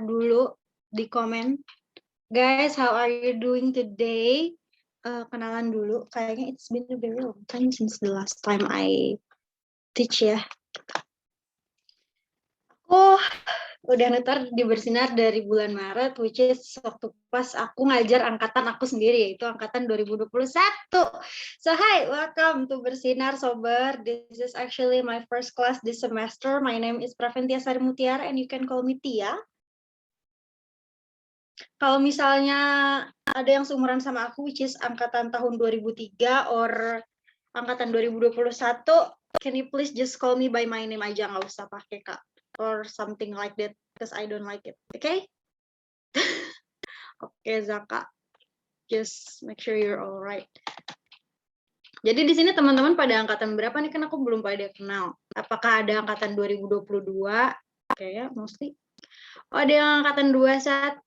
dulu di komen. Guys, how are you doing today? Kenalan dulu. Kayaknya it's been a very long time since the last time I teach ya. Aku udah ngetar di Bersinar dari bulan Maret, which is waktu pas aku ngajar angkatan aku sendiri, yaitu angkatan 2021. So hi, welcome to Bersinar Sober. This is actually my first class this semester. My name is Praventia Sari Mutiara and you can call me Tia. Kalau misalnya ada yang seumuran sama aku, which is angkatan tahun 2003 or angkatan 2021, can you please just call me by my name aja, nggak usah pakai Kak or something like that, because I don't like it, okay? Oke, Zaka, just make sure you're alright. Jadi di sini teman-teman pada angkatan berapa nih? Kan aku belum pada kenal. Apakah ada angkatan 2022? Kayaknya mostly. Oh, ada yang angkatan 21.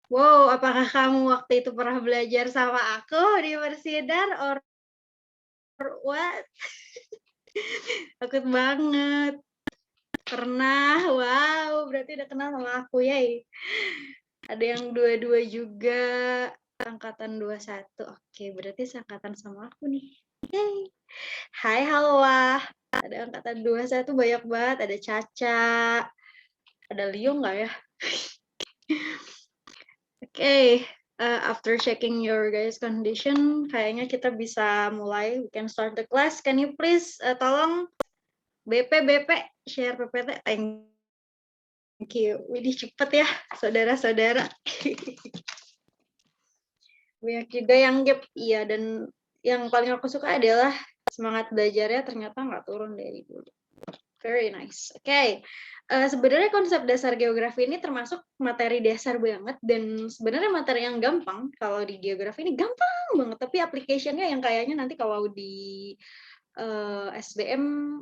Wow, apakah kamu waktu itu pernah belajar sama aku di Bersinar or what? Takut banget. Pernah, wow, berarti udah kenal sama aku ya. Ada yang 22 juga, angkatan 21. Oke, berarti seangkatan sama aku nih. Yay. Hai Halwa, ada angkatan 21 banyak banget, ada Caca, ada Leo nggak ya? Oke, after checking your guys condition, kayaknya kita bisa mulai. We can start the class. Can you please tolong BP share PPT. Thank you. Widih cepet ya, saudara-saudara. Banyak juga yang gap, iya. Dan yang paling aku suka adalah semangat belajarnya ternyata nggak turun dari dulu. Very nice. Oke. Sebenarnya konsep dasar geografi ini termasuk materi dasar banget, dan sebenarnya materi yang gampang kalau di geografi ini gampang banget, tapi application-nya yang kayaknya nanti kalau di SBM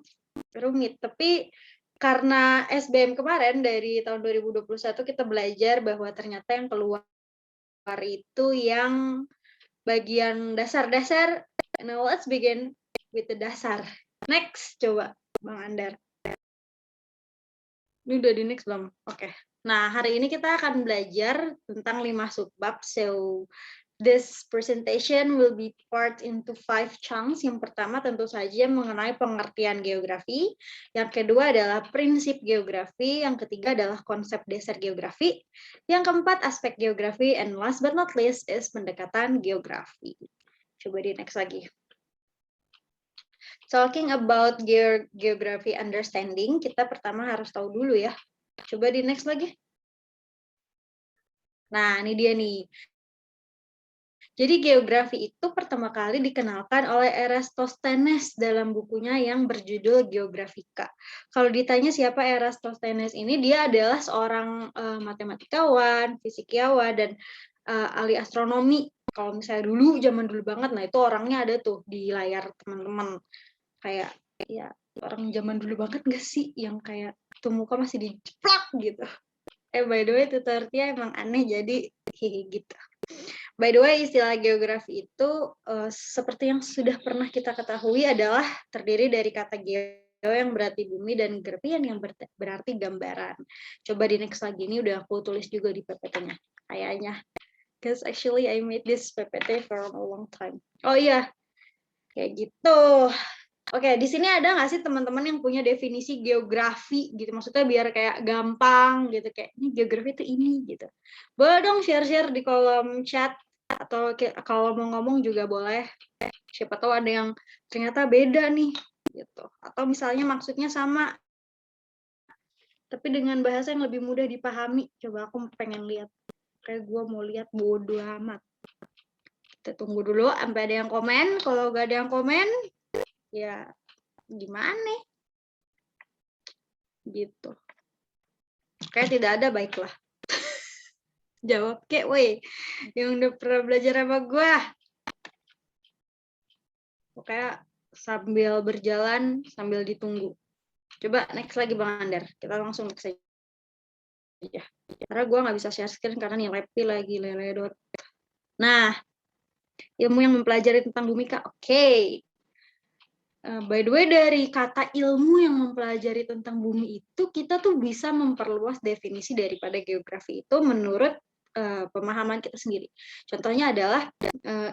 rumit. Tapi karena SBM kemarin dari tahun 2021 kita belajar bahwa ternyata yang keluar itu yang bagian dasar-dasar. Now let's begin with the dasar. Next, coba Bang Andar. Ini udah di next belum? Oke. Nah, hari ini kita akan belajar tentang 5 subbab. So, this presentation will be part into 5 chunks. Yang pertama tentu saja mengenai pengertian geografi. Yang kedua adalah prinsip geografi. Yang ketiga adalah konsep dasar geografi. Yang keempat aspek geografi. And last but not least is pendekatan geografi. Coba di next lagi. Talking about geography understanding, kita pertama harus tahu dulu ya. Coba di next lagi. Nah, ini dia nih. Jadi geografi itu pertama kali dikenalkan oleh Eratosthenes dalam bukunya yang berjudul Geographica. Kalau ditanya siapa Eratosthenes ini, dia adalah seorang matematikawan, fisikawan, dan ahli astronomi. Kalau misalnya dulu, zaman dulu banget, nah itu orangnya ada tuh di layar teman-teman. Kayak ya orang zaman dulu banget gak sih yang kayak tuh muka masih dijeplak gitu. By the way tutornya emang aneh jadi gitu. By the way istilah geografi itu seperti yang sudah pernah kita ketahui adalah terdiri dari kata geo yang berarti bumi dan grafian yang berarti gambaran. Coba di next lagi, ini udah aku tulis juga di PPT-nya kayaknya. Because actually I made this PPT for a long time. Oh iya, kayak gitu. Oke, di sini ada nggak sih teman-teman yang punya definisi geografi gitu? Maksudnya biar kayak gampang gitu, kayak ini geografi itu ini gitu. Boleh dong share-share di kolom chat, atau kalau mau ngomong juga boleh. Siapa tahu ada yang ternyata beda nih gitu. Atau misalnya maksudnya sama, tapi dengan bahasa yang lebih mudah dipahami. Coba aku pengen lihat. Kayak gue mau lihat, bodo amat. Kita tunggu dulu sampai ada yang komen. Kalau nggak ada yang komen, ya gimana gitu. Kayak tidak ada, baiklah. Jawab kek, woi, yang udah pernah belajar sama gue. Pokoknya sambil berjalan, sambil ditunggu. Coba next lagi Bang Andar, kita langsung next aja. Karena gue nggak bisa share screen karena nih laptop lagi leledot. Nah, ilmu yang mempelajari tentang bumi Kak, oke. By the way, dari kata ilmu yang mempelajari tentang bumi itu, kita tuh bisa memperluas definisi daripada geografi itu menurut pemahaman kita sendiri. Contohnya adalah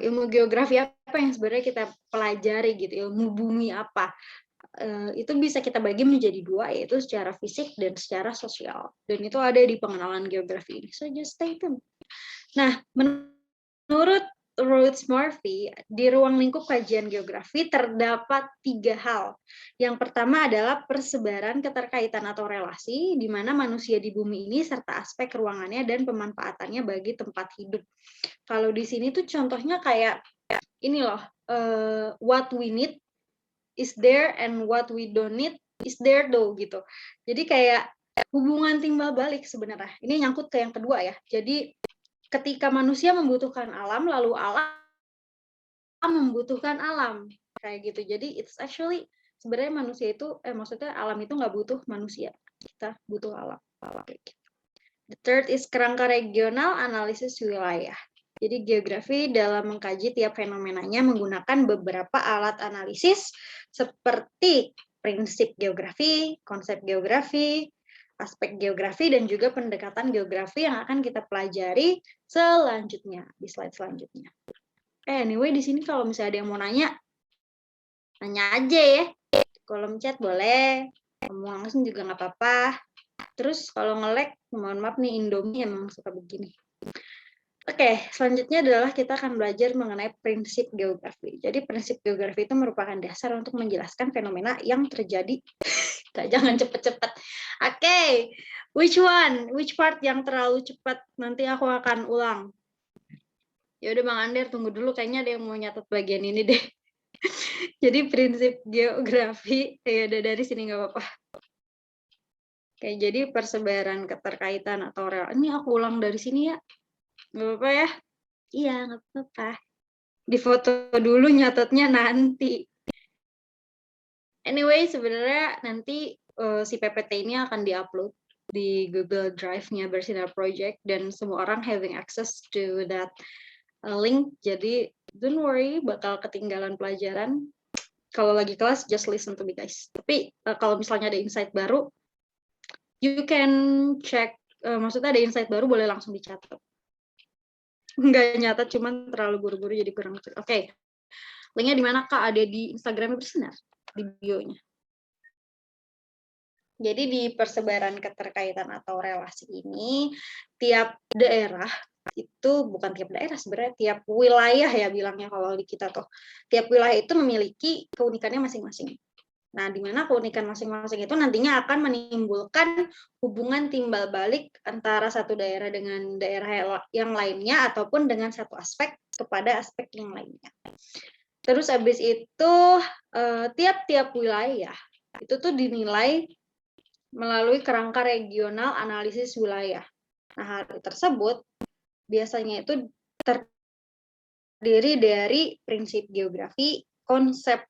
ilmu geografi apa yang sebenarnya kita pelajari gitu, ilmu bumi apa. Itu bisa kita bagi menjadi dua, yaitu secara fisik dan secara sosial. Dan itu ada di pengenalan geografi ini. So just stay tuned. Nah, menurut Rhodes Murphy, di ruang lingkup kajian geografi terdapat 3 hal. Yang pertama adalah persebaran keterkaitan atau relasi, di mana manusia di bumi ini serta aspek ruangannya dan pemanfaatannya bagi tempat hidup. Kalau di sini tuh contohnya kayak ini loh, what we need is there and what we don't need is there though gitu. Jadi kayak hubungan timbal balik sebenarnya. Ini nyangkut ke yang kedua ya. Jadi ketika manusia membutuhkan alam, lalu alam membutuhkan alam. Kayak gitu. Jadi it's actually sebenarnya manusia itu, maksudnya alam itu nggak butuh manusia. Kita butuh alam. Kayak gitu. The third is kerangka regional analisis wilayah. Jadi geografi dalam mengkaji tiap fenomenanya menggunakan beberapa alat analisis seperti prinsip geografi, konsep geografi, aspek geografi, dan juga pendekatan geografi yang akan kita pelajari selanjutnya, di slide selanjutnya. Anyway, di sini kalau misalnya ada yang mau nanya, nanya aja ya. Kolom chat boleh, ngomong langsung juga nggak apa-apa. Terus kalau nge-lag, mohon maaf nih, Indomie emang suka begini. Oke, selanjutnya adalah kita akan belajar mengenai prinsip geografi. Jadi prinsip geografi itu merupakan dasar untuk menjelaskan fenomena yang terjadi. Jangan cepet-cepet. Oke, which one? Which part yang terlalu cepat? Nanti aku akan ulang. Ya udah Bang Ander, tunggu dulu. Kayaknya ada yang mau nyatet bagian ini deh. Jadi prinsip geografi, ya udah dari sini nggak apa-apa. Oke, jadi persebaran keterkaitan atau ini aku ulang dari sini ya. Nggak apa-apa ya? Iya, nggak apa-apa. Di foto dulu, nyatetnya nanti. Anyway, sebenarnya nanti si PPT ini akan diupload di Google Drive-nya Bersinar Project dan semua orang having access to that link. Jadi don't worry, bakal ketinggalan pelajaran. Kalau lagi kelas, just listen to me guys. Tapi kalau misalnya ada insight baru, you can check. Maksudnya ada insight baru, boleh langsung dicatat. Nggak nyatat, cuman terlalu buru-buru jadi kurang. Oke. Linknya di mana Kak? Ada di Instagram Bersinar, di bio-nya. Jadi di persebaran keterkaitan atau relasi ini, tiap daerah itu, bukan tiap daerah sebenarnya, tiap wilayah ya bilangnya kalau di kita tuh. Tiap wilayah itu memiliki keunikannya masing-masing. Nah, di mana keunikan masing-masing itu nantinya akan menimbulkan hubungan timbal balik antara satu daerah dengan daerah yang lainnya ataupun dengan satu aspek kepada aspek yang lainnya. Terus habis itu tiap-tiap wilayah itu tuh dinilai melalui kerangka regional analisis wilayah. Nah, hal tersebut biasanya itu terdiri dari prinsip geografi, konsep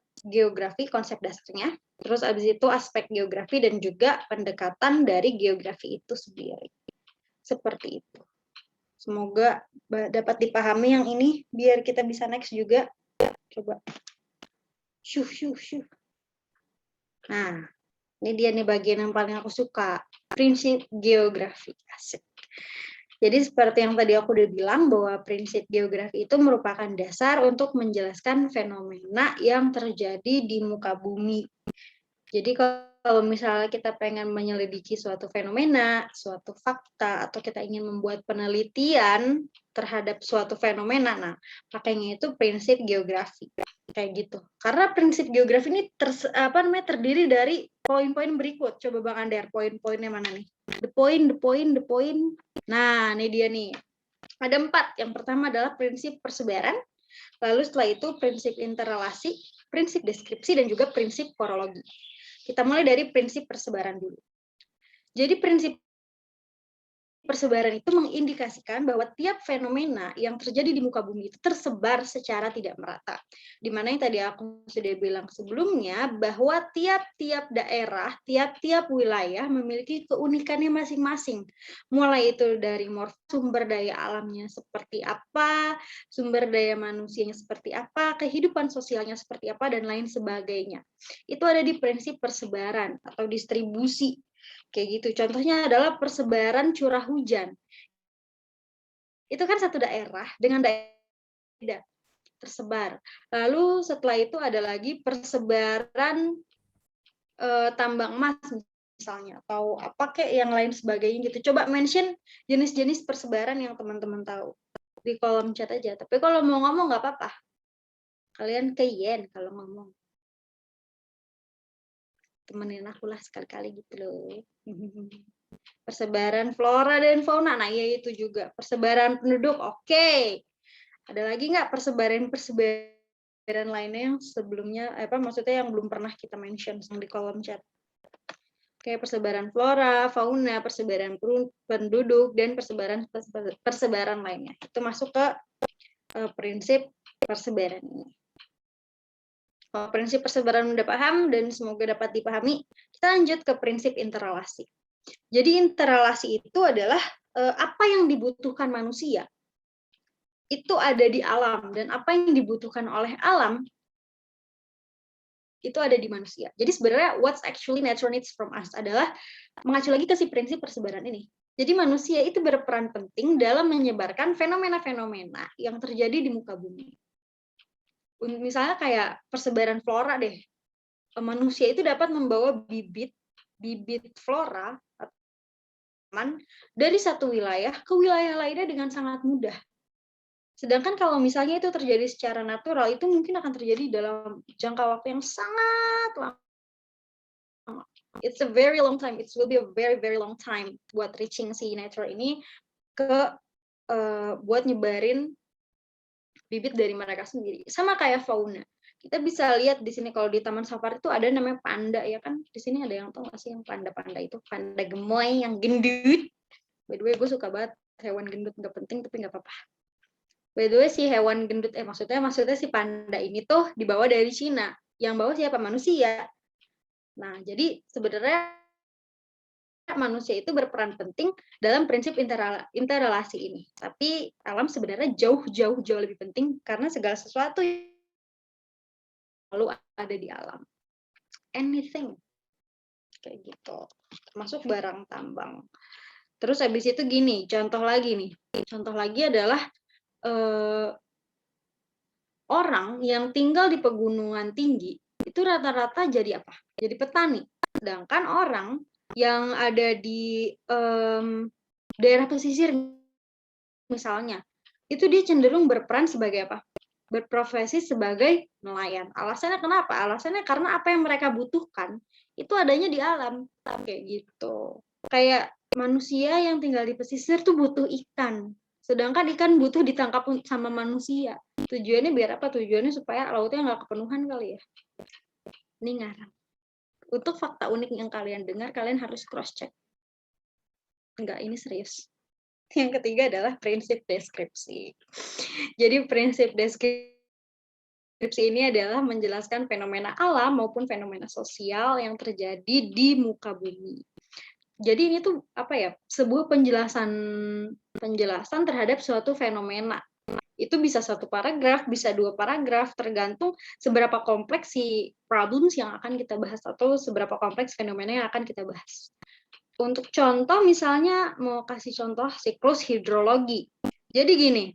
dasarnya, terus habis itu aspek geografi dan juga pendekatan dari geografi itu sendiri. Seperti itu. Semoga dapat dipahami yang ini biar kita bisa next juga. Coba. Syuh. Nah, ini dia nih bagian yang paling aku suka. Prinsip geografi. Asik. Jadi seperti yang tadi aku udah bilang bahwa prinsip geografi itu merupakan dasar untuk menjelaskan fenomena yang terjadi di muka bumi. Jadi kalau misalnya kita pengen menyelidiki suatu fenomena, suatu fakta, atau kita ingin membuat penelitian terhadap suatu fenomena, nah pakainya itu prinsip geografi. Kayak gitu. Karena prinsip geografi ini terdiri dari poin-poin berikut. Coba Bang Ander, poin-poinnya mana nih? The point. Nah, ini dia nih. Ada 4. Yang pertama adalah prinsip persebaran. Lalu setelah itu prinsip interrelasi, prinsip deskripsi, dan juga prinsip korologi. Kita mulai dari prinsip persebaran dulu. Jadi prinsip persebaran itu mengindikasikan bahwa tiap fenomena yang terjadi di muka bumi itu tersebar secara tidak merata. Di mana yang tadi aku sudah bilang sebelumnya, bahwa tiap-tiap daerah, tiap-tiap wilayah memiliki keunikannya masing-masing. Mulai itu dari sumber daya alamnya seperti apa, sumber daya manusianya seperti apa, kehidupan sosialnya seperti apa, dan lain sebagainya. Itu ada di prinsip persebaran atau distribusi. Kayak gitu. Contohnya adalah persebaran curah hujan. Itu kan satu daerah dengan daerah tersebar. Lalu setelah itu ada lagi persebaran tambang emas misalnya, atau apa kayak yang lain sebagainya gitu. Coba mention jenis-jenis persebaran yang teman-teman tahu di kolom chat aja. Tapi kalau mau ngomong nggak apa-apa. Kalian ke Yen kalau ngomong. Temenin aku lah sekali-kali gitu loh. Persebaran flora dan fauna, nah ya itu juga. Persebaran penduduk, oke. Ada lagi nggak persebaran lainnya yang sebelumnya, maksudnya yang belum pernah kita mention di kolom chat? Kayak persebaran flora, fauna, persebaran penduduk, dan persebaran lainnya. Itu masuk ke prinsip persebaran ini. Kalau prinsip persebaran udah paham dan semoga dapat dipahami, kita lanjut ke prinsip interrelasi. Jadi interrelasi itu adalah apa yang dibutuhkan manusia itu ada di alam, dan apa yang dibutuhkan oleh alam itu ada di manusia. Jadi sebenarnya what's actually nature needs from us adalah mengacu lagi ke si prinsip persebaran ini. Jadi manusia itu berperan penting dalam menyebarkan fenomena-fenomena yang terjadi di muka bumi. Misalnya kayak persebaran flora deh. Manusia itu dapat membawa bibit flora dari satu wilayah ke wilayah lainnya dengan sangat mudah. Sedangkan kalau misalnya itu terjadi secara natural, itu mungkin akan terjadi dalam jangka waktu yang sangat lama. It's a very long time. It will be a very very long time buat reaching si nature ini ke buat nyebarin bibit dari mereka sendiri. Sama kayak fauna. Kita bisa lihat di sini kalau di Taman Safari itu ada namanya panda ya kan. Di sini ada yang tahu nggak sih yang panda-panda itu? Panda gemoy yang gendut. By the way, gue suka banget hewan gendut, nggak penting tapi nggak apa-apa. By the way, si hewan gendut, maksudnya si panda ini tuh dibawa dari Cina. Yang bawa siapa? Manusia. Nah, jadi sebenarnya manusia itu berperan penting dalam prinsip interrelasi ini. Tapi alam sebenarnya jauh lebih penting karena segala sesuatu selalu ada di alam. Anything. Kayak gitu. Termasuk barang tambang. Terus habis itu gini, contoh lagi nih. Contoh lagi adalah orang yang tinggal di pegunungan tinggi itu rata-rata jadi apa? Jadi petani. Sedangkan orang yang ada di daerah pesisir misalnya, itu dia cenderung berperan sebagai apa? Berprofesi sebagai nelayan. Alasannya kenapa? Alasannya karena apa yang mereka butuhkan itu adanya di alam. Kayak gitu. Kayak manusia yang tinggal di pesisir tuh butuh ikan. Sedangkan ikan butuh ditangkap sama manusia. Tujuannya biar apa? Tujuannya supaya lautnya nggak kepenuhan kali ya. Ini ngarang. Untuk fakta unik yang kalian dengar, kalian harus cross-check. Enggak, ini serius. Yang ketiga adalah prinsip deskripsi. Jadi prinsip deskripsi ini adalah menjelaskan fenomena alam maupun fenomena sosial yang terjadi di muka bumi. Jadi ini tuh apa ya? Sebuah penjelasan terhadap suatu fenomena. Itu bisa satu paragraf, bisa dua paragraf, tergantung seberapa kompleks si problems yang akan kita bahas atau seberapa kompleks fenomena yang akan kita bahas. Untuk contoh misalnya mau kasih contoh siklus hidrologi. Jadi gini,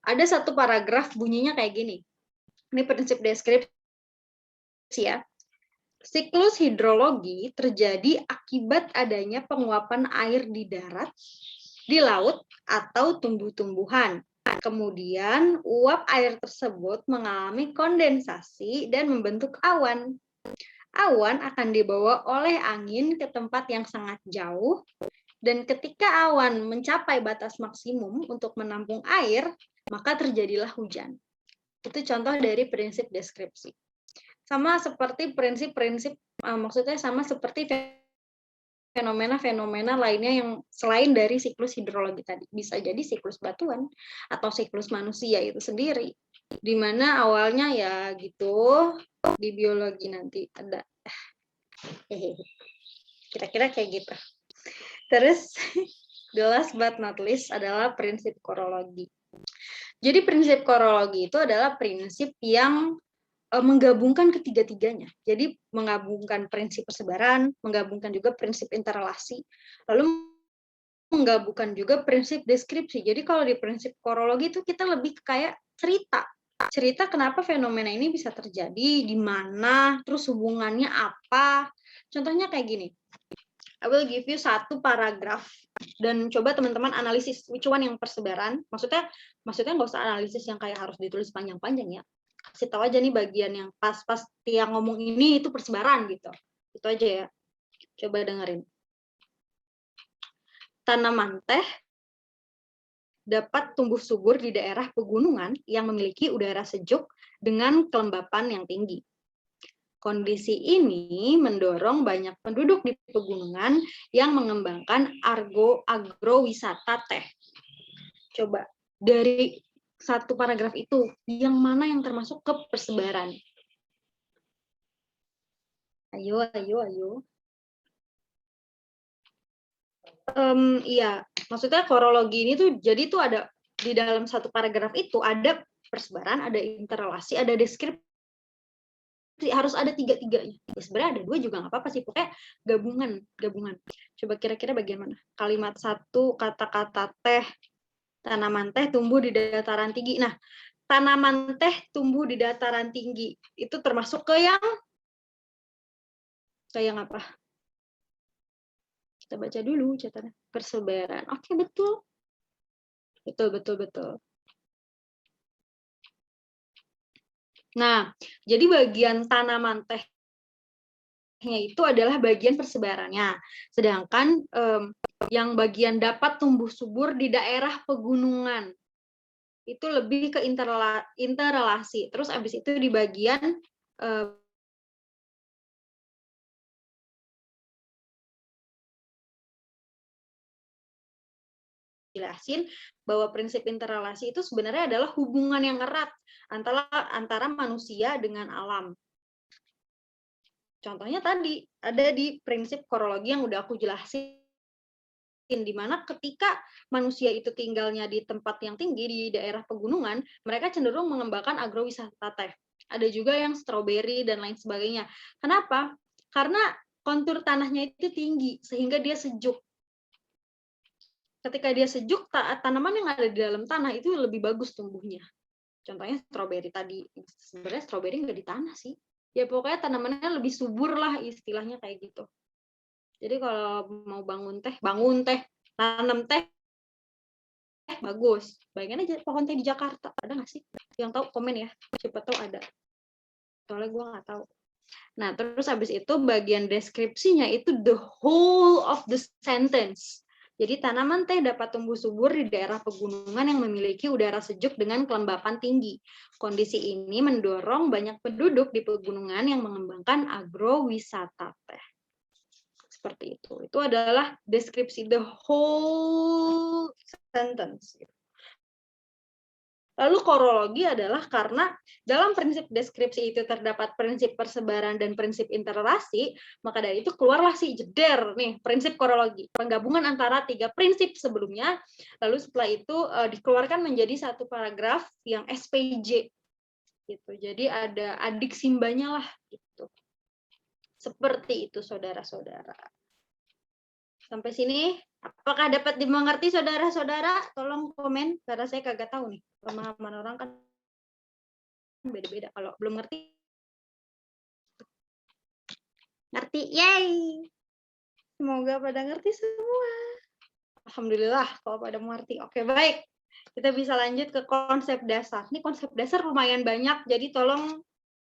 ada satu paragraf bunyinya kayak gini. Ini prinsip deskripsi ya. Siklus hidrologi terjadi akibat adanya penguapan air di darat, di laut, atau tumbuh-tumbuhan. Kemudian uap air tersebut mengalami kondensasi dan membentuk awan. Awan akan dibawa oleh angin ke tempat yang sangat jauh, dan ketika awan mencapai batas maksimum untuk menampung air, maka terjadilah hujan. Itu contoh dari prinsip deskripsi. Sama seperti prinsip-prinsip, maksudnya sama seperti fenomena-fenomena lainnya yang selain dari siklus hidrologi tadi. Bisa jadi siklus batuan atau siklus manusia itu sendiri. Di mana awalnya ya gitu, di biologi nanti ada. Kira-kira kayak gitu. Terus, the last but not least adalah prinsip korologi. Jadi prinsip korologi itu adalah prinsip yang menggabungkan ketiga-tiganya. Jadi menggabungkan prinsip persebaran, menggabungkan juga prinsip interrelasi, lalu menggabungkan juga prinsip deskripsi. Jadi kalau di prinsip korologi itu kita lebih kayak cerita. Cerita kenapa fenomena ini bisa terjadi, di mana, terus hubungannya apa. Contohnya kayak gini. I will give you satu paragraf dan coba teman-teman analisis which one yang persebaran. Maksudnya nggak usah analisis yang kayak harus ditulis panjang-panjang ya. Kasih tahu aja nih bagian yang pas yang ngomong ini itu persebaran gitu. Itu aja ya. Coba dengerin. Tanaman teh dapat tumbuh subur di daerah pegunungan yang memiliki udara sejuk dengan kelembapan yang tinggi. Kondisi ini mendorong banyak penduduk di pegunungan yang mengembangkan agrowisata teh. Coba dari satu paragraf itu, yang mana yang termasuk ke persebaran? Ayo. Iya, maksudnya korologi ini tuh jadi tuh ada di dalam satu paragraf itu ada persebaran, ada interrelasi, ada deskripsi, harus ada tiga-tiganya. Ya, sebenarnya ada dua juga nggak apa-apa sih, pokoknya gabungan. Coba kira-kira bagian mana? Kalimat satu, kata-kata teh, tanaman teh tumbuh di dataran tinggi. Nah, tanaman teh tumbuh di dataran tinggi itu termasuk ke yang apa? Kita baca dulu catatan persebaran. Oke, betul. Betul. Nah, jadi bagian tanaman tehnya itu adalah bagian persebarannya. Sedangkan yang bagian dapat tumbuh subur di daerah pegunungan itu lebih ke interrelasi. Terus abis itu di bagian jelasin bahwa prinsip interrelasi itu sebenarnya adalah hubungan yang erat antara manusia dengan alam. Contohnya tadi ada di prinsip korologi yang udah aku jelasin, di mana ketika manusia itu tinggalnya di tempat yang tinggi di daerah pegunungan, mereka cenderung mengembangkan agrowisata teh. Ada juga yang stroberi dan lain sebagainya. Kenapa? Karena kontur tanahnya itu tinggi sehingga dia sejuk. Ketika dia sejuk, tanaman yang ada di dalam tanah itu lebih bagus tumbuhnya. Contohnya stroberi tadi. Sebenarnya stroberi nggak di tanah sih. Ya pokoknya tanamannya lebih subur lah istilahnya kayak gitu. Jadi kalau mau bangun teh, tanam teh, bagus. Bayangin aja pohon teh di Jakarta. Ada nggak sih? Yang tahu komen ya. Siapa tahu ada. Soalnya gue nggak tahu. Nah, terus habis itu bagian deskripsinya itu the whole of the sentence. Jadi tanaman teh dapat tumbuh subur di daerah pegunungan yang memiliki udara sejuk dengan kelembapan tinggi. Kondisi ini mendorong banyak penduduk di pegunungan yang mengembangkan agrowisata teh. Seperti itu. Itu adalah deskripsi the whole sentence. Lalu korologi adalah karena dalam prinsip deskripsi itu terdapat prinsip persebaran dan prinsip interrelasi, maka dari itu keluarlah si jeder nih, prinsip korologi. Penggabungan antara tiga prinsip sebelumnya, lalu setelah itu dikeluarkan menjadi satu paragraf yang SPJ. Gitu. Jadi ada adik simbanya lah gitu. Seperti itu saudara-saudara. Sampai sini, apakah dapat dimengerti saudara-saudara? Tolong komen, karena saya kagak tahu nih. Pemahaman orang kan beda-beda. Kalau belum ngerti, yay! Semoga pada ngerti semua. Alhamdulillah kalau pada mengerti. Oke, baik. Kita bisa lanjut ke konsep dasar. Ini konsep dasar lumayan banyak, jadi tolong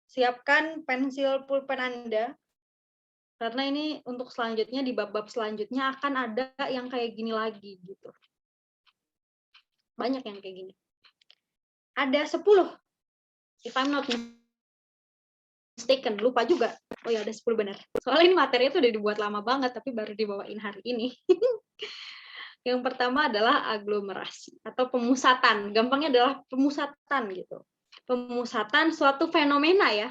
siapkan pensil pulpen Anda. Karena ini untuk selanjutnya, di bab-bab selanjutnya akan ada yang kayak gini lagi gitu. Banyak yang kayak gini. Ada 10, if I'm not mistaken, lupa juga. Oh ya, ada 10 benar. Soalnya ini materinya tuh udah dibuat lama banget, tapi baru dibawain hari ini. Yang pertama adalah aglomerasi atau pemusatan. Gampangnya adalah pemusatan gitu. Pemusatan suatu fenomena ya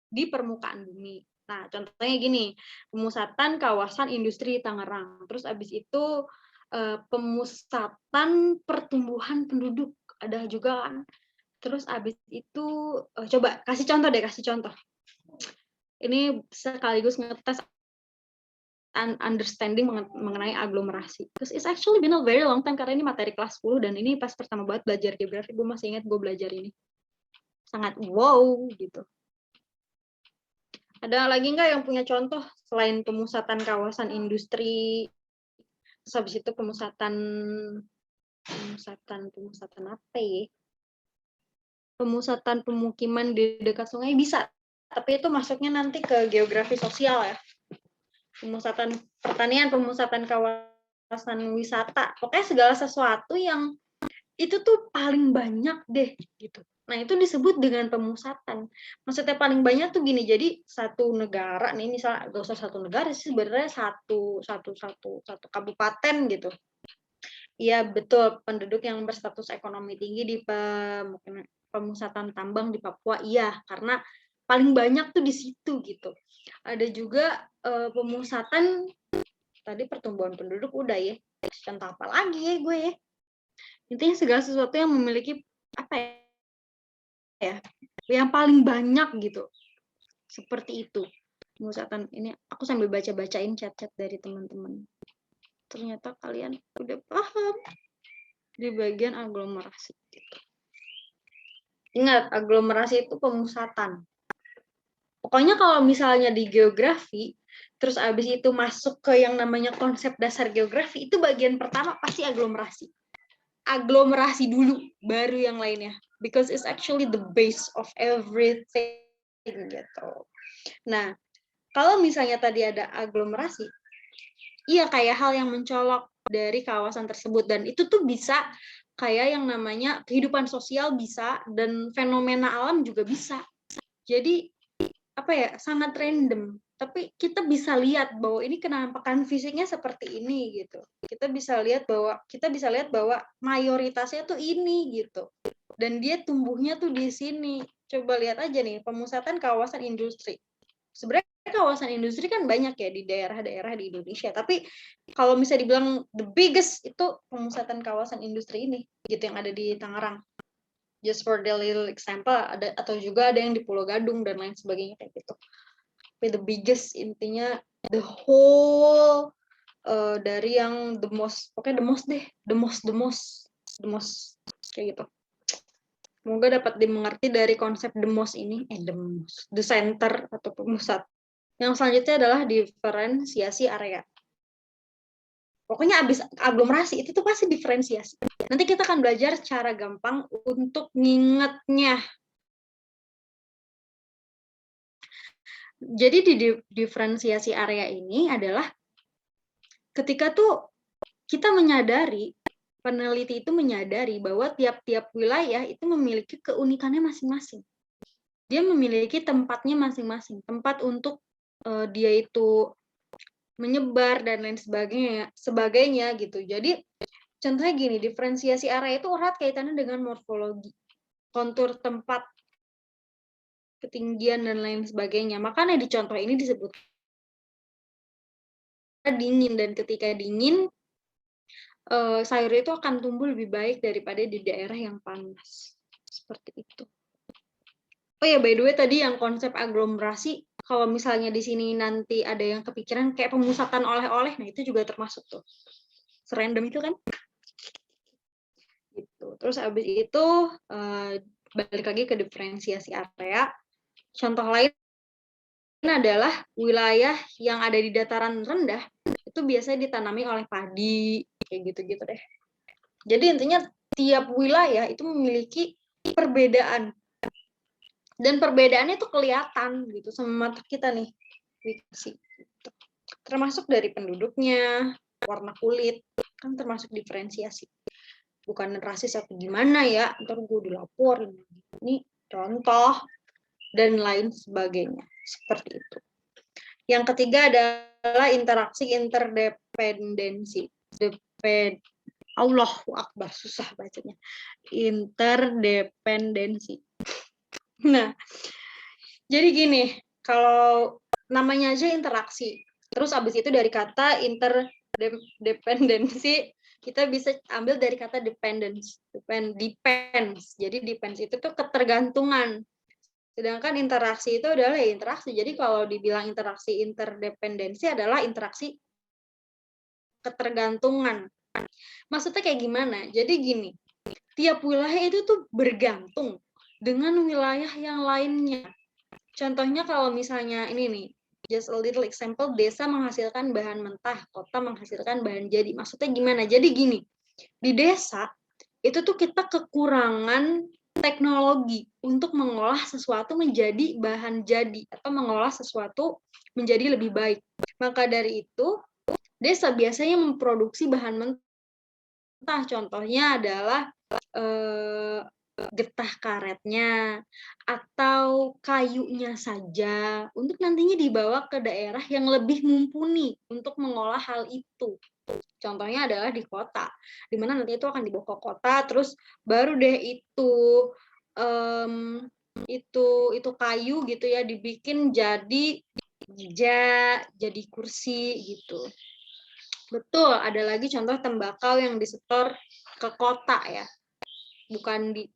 di permukaan bumi. Nah, contohnya gini, pemusatan kawasan industri di Tangerang. Terus abis itu pemusatan pertumbuhan penduduk ada juga kan. Terus abis itu coba kasih contoh deh, kasih contoh. Ini sekaligus ngetes understanding mengenai aglomerasi. Because it's actually been a very long time karena ini materi kelas 10 dan ini pas pertama banget belajar geografi, gue masih ingat gue belajar ini. Sangat wow gitu. Ada lagi nggak yang punya contoh selain pemusatan kawasan industri, terus habis itu pemusatan apa ya? Pemusatan pemukiman di dekat sungai bisa, tapi itu masuknya nanti ke geografi sosial ya. Pemusatan pertanian, pemusatan kawasan wisata, pokoknya segala sesuatu yang itu tuh paling banyak deh gitu. Nah, itu disebut dengan pemusatan. Maksudnya paling banyak tuh gini, jadi satu negara nih, misalnya gak usah satu negara sih, sebenarnya satu kabupaten gitu. Iya, betul, penduduk yang berstatus ekonomi tinggi di pemusatan tambang di Papua, iya, karena paling banyak tuh di situ gitu. Ada juga pemusatan tadi pertumbuhan penduduk udah ya. Contoh apa lagi ya gue ya? Intinya segala sesuatu yang memiliki apa ya? Yang paling banyak gitu. Seperti itu. Pemusatan ini aku sambil baca-bacain chat-chat dari teman-teman. Ternyata kalian udah paham di bagian aglomerasi gitu. Ingat, aglomerasi itu pemusatan. Pokoknya kalau misalnya di geografi, terus abis itu masuk ke yang namanya konsep dasar geografi, itu bagian pertama pasti aglomerasi. Aglomerasi dulu, baru yang lainnya. Because it's actually the base of everything gitu. Nah, kalau misalnya tadi ada aglomerasi, iya kayak hal yang mencolok dari kawasan tersebut. Dan itu tuh bisa kayak yang namanya kehidupan sosial bisa, dan fenomena alam juga bisa. Jadi apa ya, sangat random, tapi kita bisa lihat bahwa ini kenampakan fisiknya seperti ini gitu. Kita bisa lihat bahwa mayoritasnya tuh ini gitu. Dan dia tumbuhnya tuh di sini. Coba lihat aja nih, pemusatan kawasan industri. Sebenarnya kawasan industri kan banyak ya di daerah-daerah di Indonesia, tapi kalau misalnya dibilang the biggest itu pemusatan kawasan industri ini gitu yang ada di Tangerang. Just for the little example, ada atau juga ada yang di Pulau Gadung dan lain sebagainya kayak gitu. Tapi the biggest intinya the whole dari yang the most, pokoknya the most kayak gitu. Semoga dapat dimengerti dari konsep the most ini, the center atau pemusat. Yang selanjutnya adalah diferensiasi area. Pokoknya abis aglomerasi itu tuh pasti diferensiasi. Nanti kita akan belajar cara gampang untuk ngingetnya. Jadi di diferensiasi area ini adalah ketika tuh kita menyadari, peneliti itu menyadari bahwa tiap-tiap wilayah itu memiliki keunikannya masing-masing. Dia memiliki tempatnya masing-masing, tempat untuk dia itu menyebar dan lain sebagainya gitu. Jadi contohnya gini, diferensiasi area itu erat kaitannya dengan morfologi, kontur tempat, ketinggian dan lain sebagainya. Makanya di contoh ini disebut dingin, dan ketika dingin sayur itu akan tumbuh lebih baik daripada di daerah yang panas. Seperti itu. Oh ya, by the way tadi yang konsep aglomerasi, kalau misalnya di sini nanti ada yang kepikiran kayak pemusatan oleh-oleh, nah itu juga termasuk tuh. Serandom itu kan. Gitu. Terus habis itu balik lagi ke diferensiasi area. Contoh lain adalah wilayah yang ada di dataran rendah itu biasanya ditanami oleh padi, kayak gitu-gitu deh. Jadi intinya tiap wilayah itu memiliki perbedaan. Dan perbedaannya itu kelihatan gitu sama mata kita nih. Termasuk dari penduduknya, warna kulit, kan termasuk diferensiasi. Bukan rasis atau gimana ya, ntar gue dilaporin. Ini contoh. dan lain sebagainya. Seperti itu. Yang ketiga adalah interaksi interdependensi. Allahu Akbar, susah bacanya. Interdependensi. Nah, jadi gini, kalau namanya aja interaksi, terus abis itu dari kata interdependensi, kita bisa ambil dari kata depends. Jadi depends itu tuh ketergantungan. Sedangkan interaksi itu adalah ya interaksi. Jadi kalau dibilang interaksi interdependensi adalah interaksi ketergantungan. Maksudnya kayak gimana? Jadi gini, tiap wilayah itu tuh bergantung dengan wilayah yang lainnya. Contohnya kalau misalnya ini nih, just a little example, desa menghasilkan bahan mentah, kota menghasilkan bahan jadi. Maksudnya gimana? Jadi gini, di desa itu tuh kita kekurangan teknologi untuk mengolah sesuatu menjadi bahan jadi atau mengolah sesuatu menjadi lebih baik. Maka dari itu, desa biasanya memproduksi bahan mentah. Contohnya adalah getah karetnya atau kayunya saja untuk nantinya dibawa ke daerah yang lebih mumpuni untuk mengolah hal itu. Contohnya adalah di kota, di mana nanti itu akan dibawa ke kota, terus baru deh itu kayu gitu ya dibikin jadi meja, jadi kursi gitu. Betul, ada lagi contoh tembakau yang disetor ke kota ya, bukan di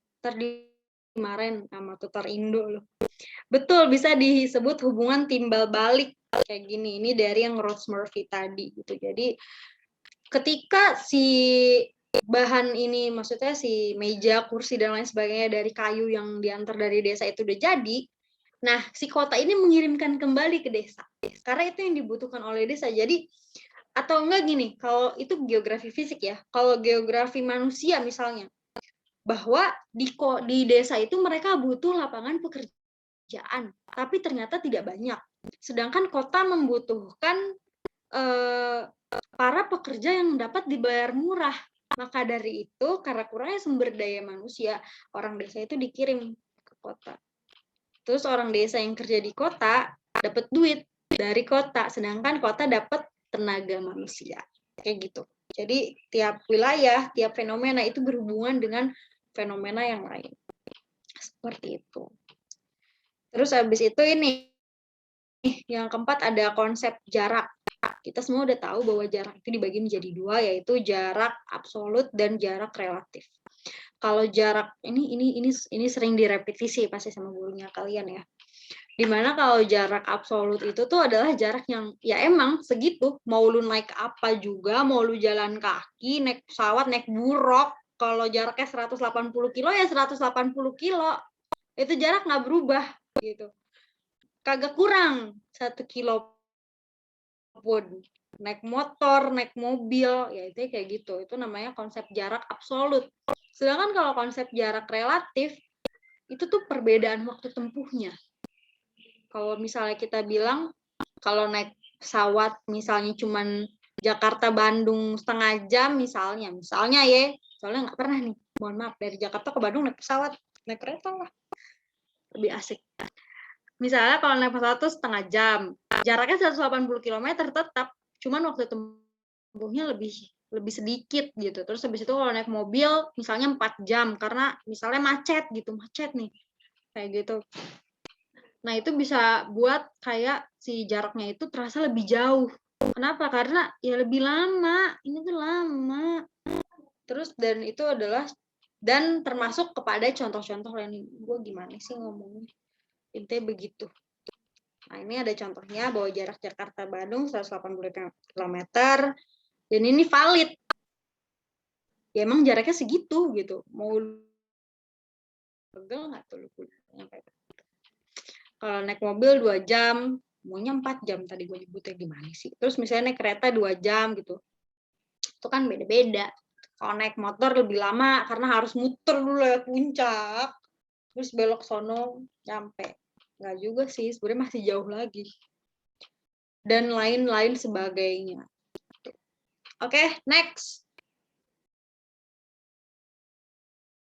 kemarin sama tutor Indo loh. Betul, bisa disebut hubungan timbal balik kayak gini. Ini dari yang Rose Murphy tadi gitu. Jadi ketika si bahan ini, maksudnya si meja, kursi dan lain sebagainya dari kayu yang diantar dari desa itu udah jadi, nah si kota ini mengirimkan kembali ke desa karena itu yang dibutuhkan oleh desa. Jadi atau enggak gini, kalau itu geografi fisik ya, kalau geografi manusia misalnya, bahwa di desa itu mereka butuh lapangan pekerjaan, tapi ternyata tidak banyak. Sedangkan kota membutuhkan para pekerja yang dapat dibayar murah. Maka dari itu, karena kurangnya sumber daya manusia, orang desa itu dikirim ke kota. Terus orang desa yang kerja di kota dapat duit dari kota, sedangkan kota dapat tenaga manusia. Kayak gitu. Jadi tiap wilayah, tiap fenomena itu berhubungan dengan fenomena yang lain. Seperti itu. Terus habis itu ini yang keempat ada konsep jarak. Kita semua udah tahu bahwa jarak itu dibagi menjadi dua, yaitu jarak absolut dan jarak relatif. Kalau jarak ini sering direpetisi pasti sama gurunya kalian ya. Dimana kalau jarak absolut itu tuh adalah jarak yang ya emang segitu, mau lu naik apa juga, mau lu jalan kaki, naik pesawat, naik buruk, kalau jaraknya 180 kilo ya 180 kilo, itu jarak nggak berubah gitu, kagak kurang 1 kilo pun. Naik motor, naik mobil, ya itu kayak gitu, itu namanya konsep jarak absolut. Sedangkan kalau konsep jarak relatif, itu tuh perbedaan waktu tempuhnya. Kalau misalnya kita bilang, kalau naik pesawat misalnya cuman Jakarta-Bandung setengah jam misalnya ya, soalnya nggak pernah nih, mohon maaf, dari Jakarta ke Bandung naik pesawat, naik kereta lah, lebih asik. Misalnya kalau naik pesawat tuh setengah jam, jaraknya 180 km tetap, cuman waktu tempuhnya lebih sedikit gitu. Terus habis itu kalau naik mobil misalnya 4 jam, karena misalnya macet nih, kayak gitu. Nah, itu bisa buat kayak si jaraknya itu terasa lebih jauh. Kenapa? Karena ya lebih lama. Ini tuh lama. Terus dan itu adalah dan termasuk kepada contoh-contoh lain. Gue gimana sih ngomongnya? Intinya begitu. Nah, ini ada contohnya bahwa jarak Jakarta-Bandung 180 km dan ini valid. Ya emang jaraknya segitu gitu. Mau pegel nggak tuh lu nyampe? Kalau naik mobil 2 jam, maunya 4 jam tadi gue nyebutnya gimana sih. Terus misalnya naik kereta 2 jam gitu. Itu kan beda-beda. Kalau naik motor lebih lama karena harus muter dulu ya puncak. Terus belok sono nyampe. Nggak juga sih, sebenarnya masih jauh lagi. Dan lain-lain sebagainya. Oke, next.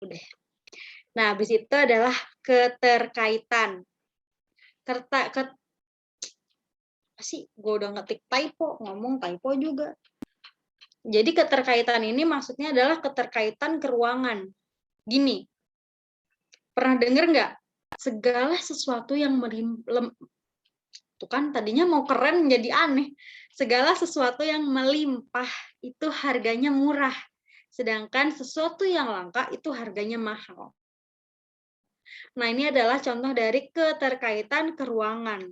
Udah. Nah, habis itu adalah keterkaitan. gue udah ngetik typo, ngomong typo juga. Jadi keterkaitan ini maksudnya adalah keterkaitan keruangan. Gini, pernah denger nggak? Segala sesuatu yang tuh kan tadinya mau keren menjadi aneh. Segala sesuatu yang melimpah itu harganya murah. Sedangkan sesuatu yang langka itu harganya mahal. Nah, ini adalah contoh dari keterkaitan keruangan.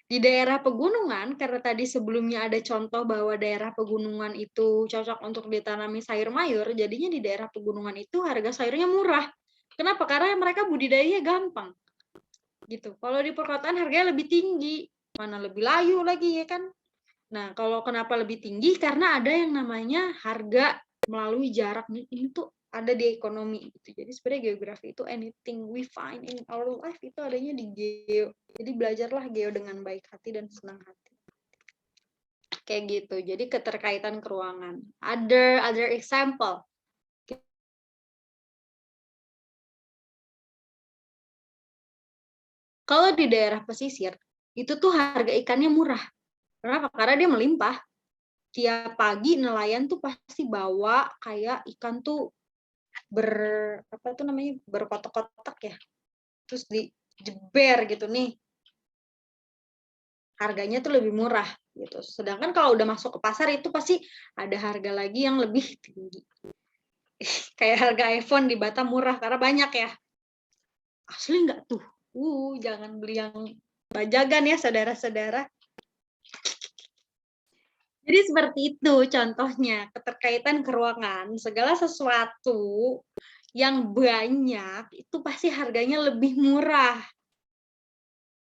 Di daerah pegunungan, karena tadi sebelumnya ada contoh bahwa daerah pegunungan itu cocok untuk ditanami sayur mayur, jadinya di daerah pegunungan itu harga sayurnya murah. Kenapa? Karena mereka budidayanya gampang. Gitu. Kalau di perkotaan harganya lebih tinggi, mana lebih layu lagi ya kan. Nah, kalau kenapa lebih tinggi? Karena ada yang namanya harga melalui jarak. Ini tuh ada di ekonomi gitu. Jadi sebenarnya geografi itu anything we find in our life itu adanya di geo. Jadi belajarlah geo dengan baik hati dan senang hati. Kayak gitu. Jadi keterkaitan keruangan. Other example. Kalau di daerah pesisir, itu tuh harga ikannya murah. Kenapa? Karena dia melimpah. Tiap pagi nelayan tuh pasti bawa kayak ikan tuh berkotak-kotak ya, terus dijeber gitu nih, harganya tuh lebih murah gitu. Sedangkan kalau udah masuk ke pasar itu pasti ada harga lagi yang lebih tinggi. Kayak harga iPhone di Batam murah karena banyak ya. Asli nggak tuh? Jangan beli yang bajagan ya saudara-saudara. Jadi seperti itu contohnya, keterkaitan keruangan. Segala sesuatu yang banyak itu pasti harganya lebih murah.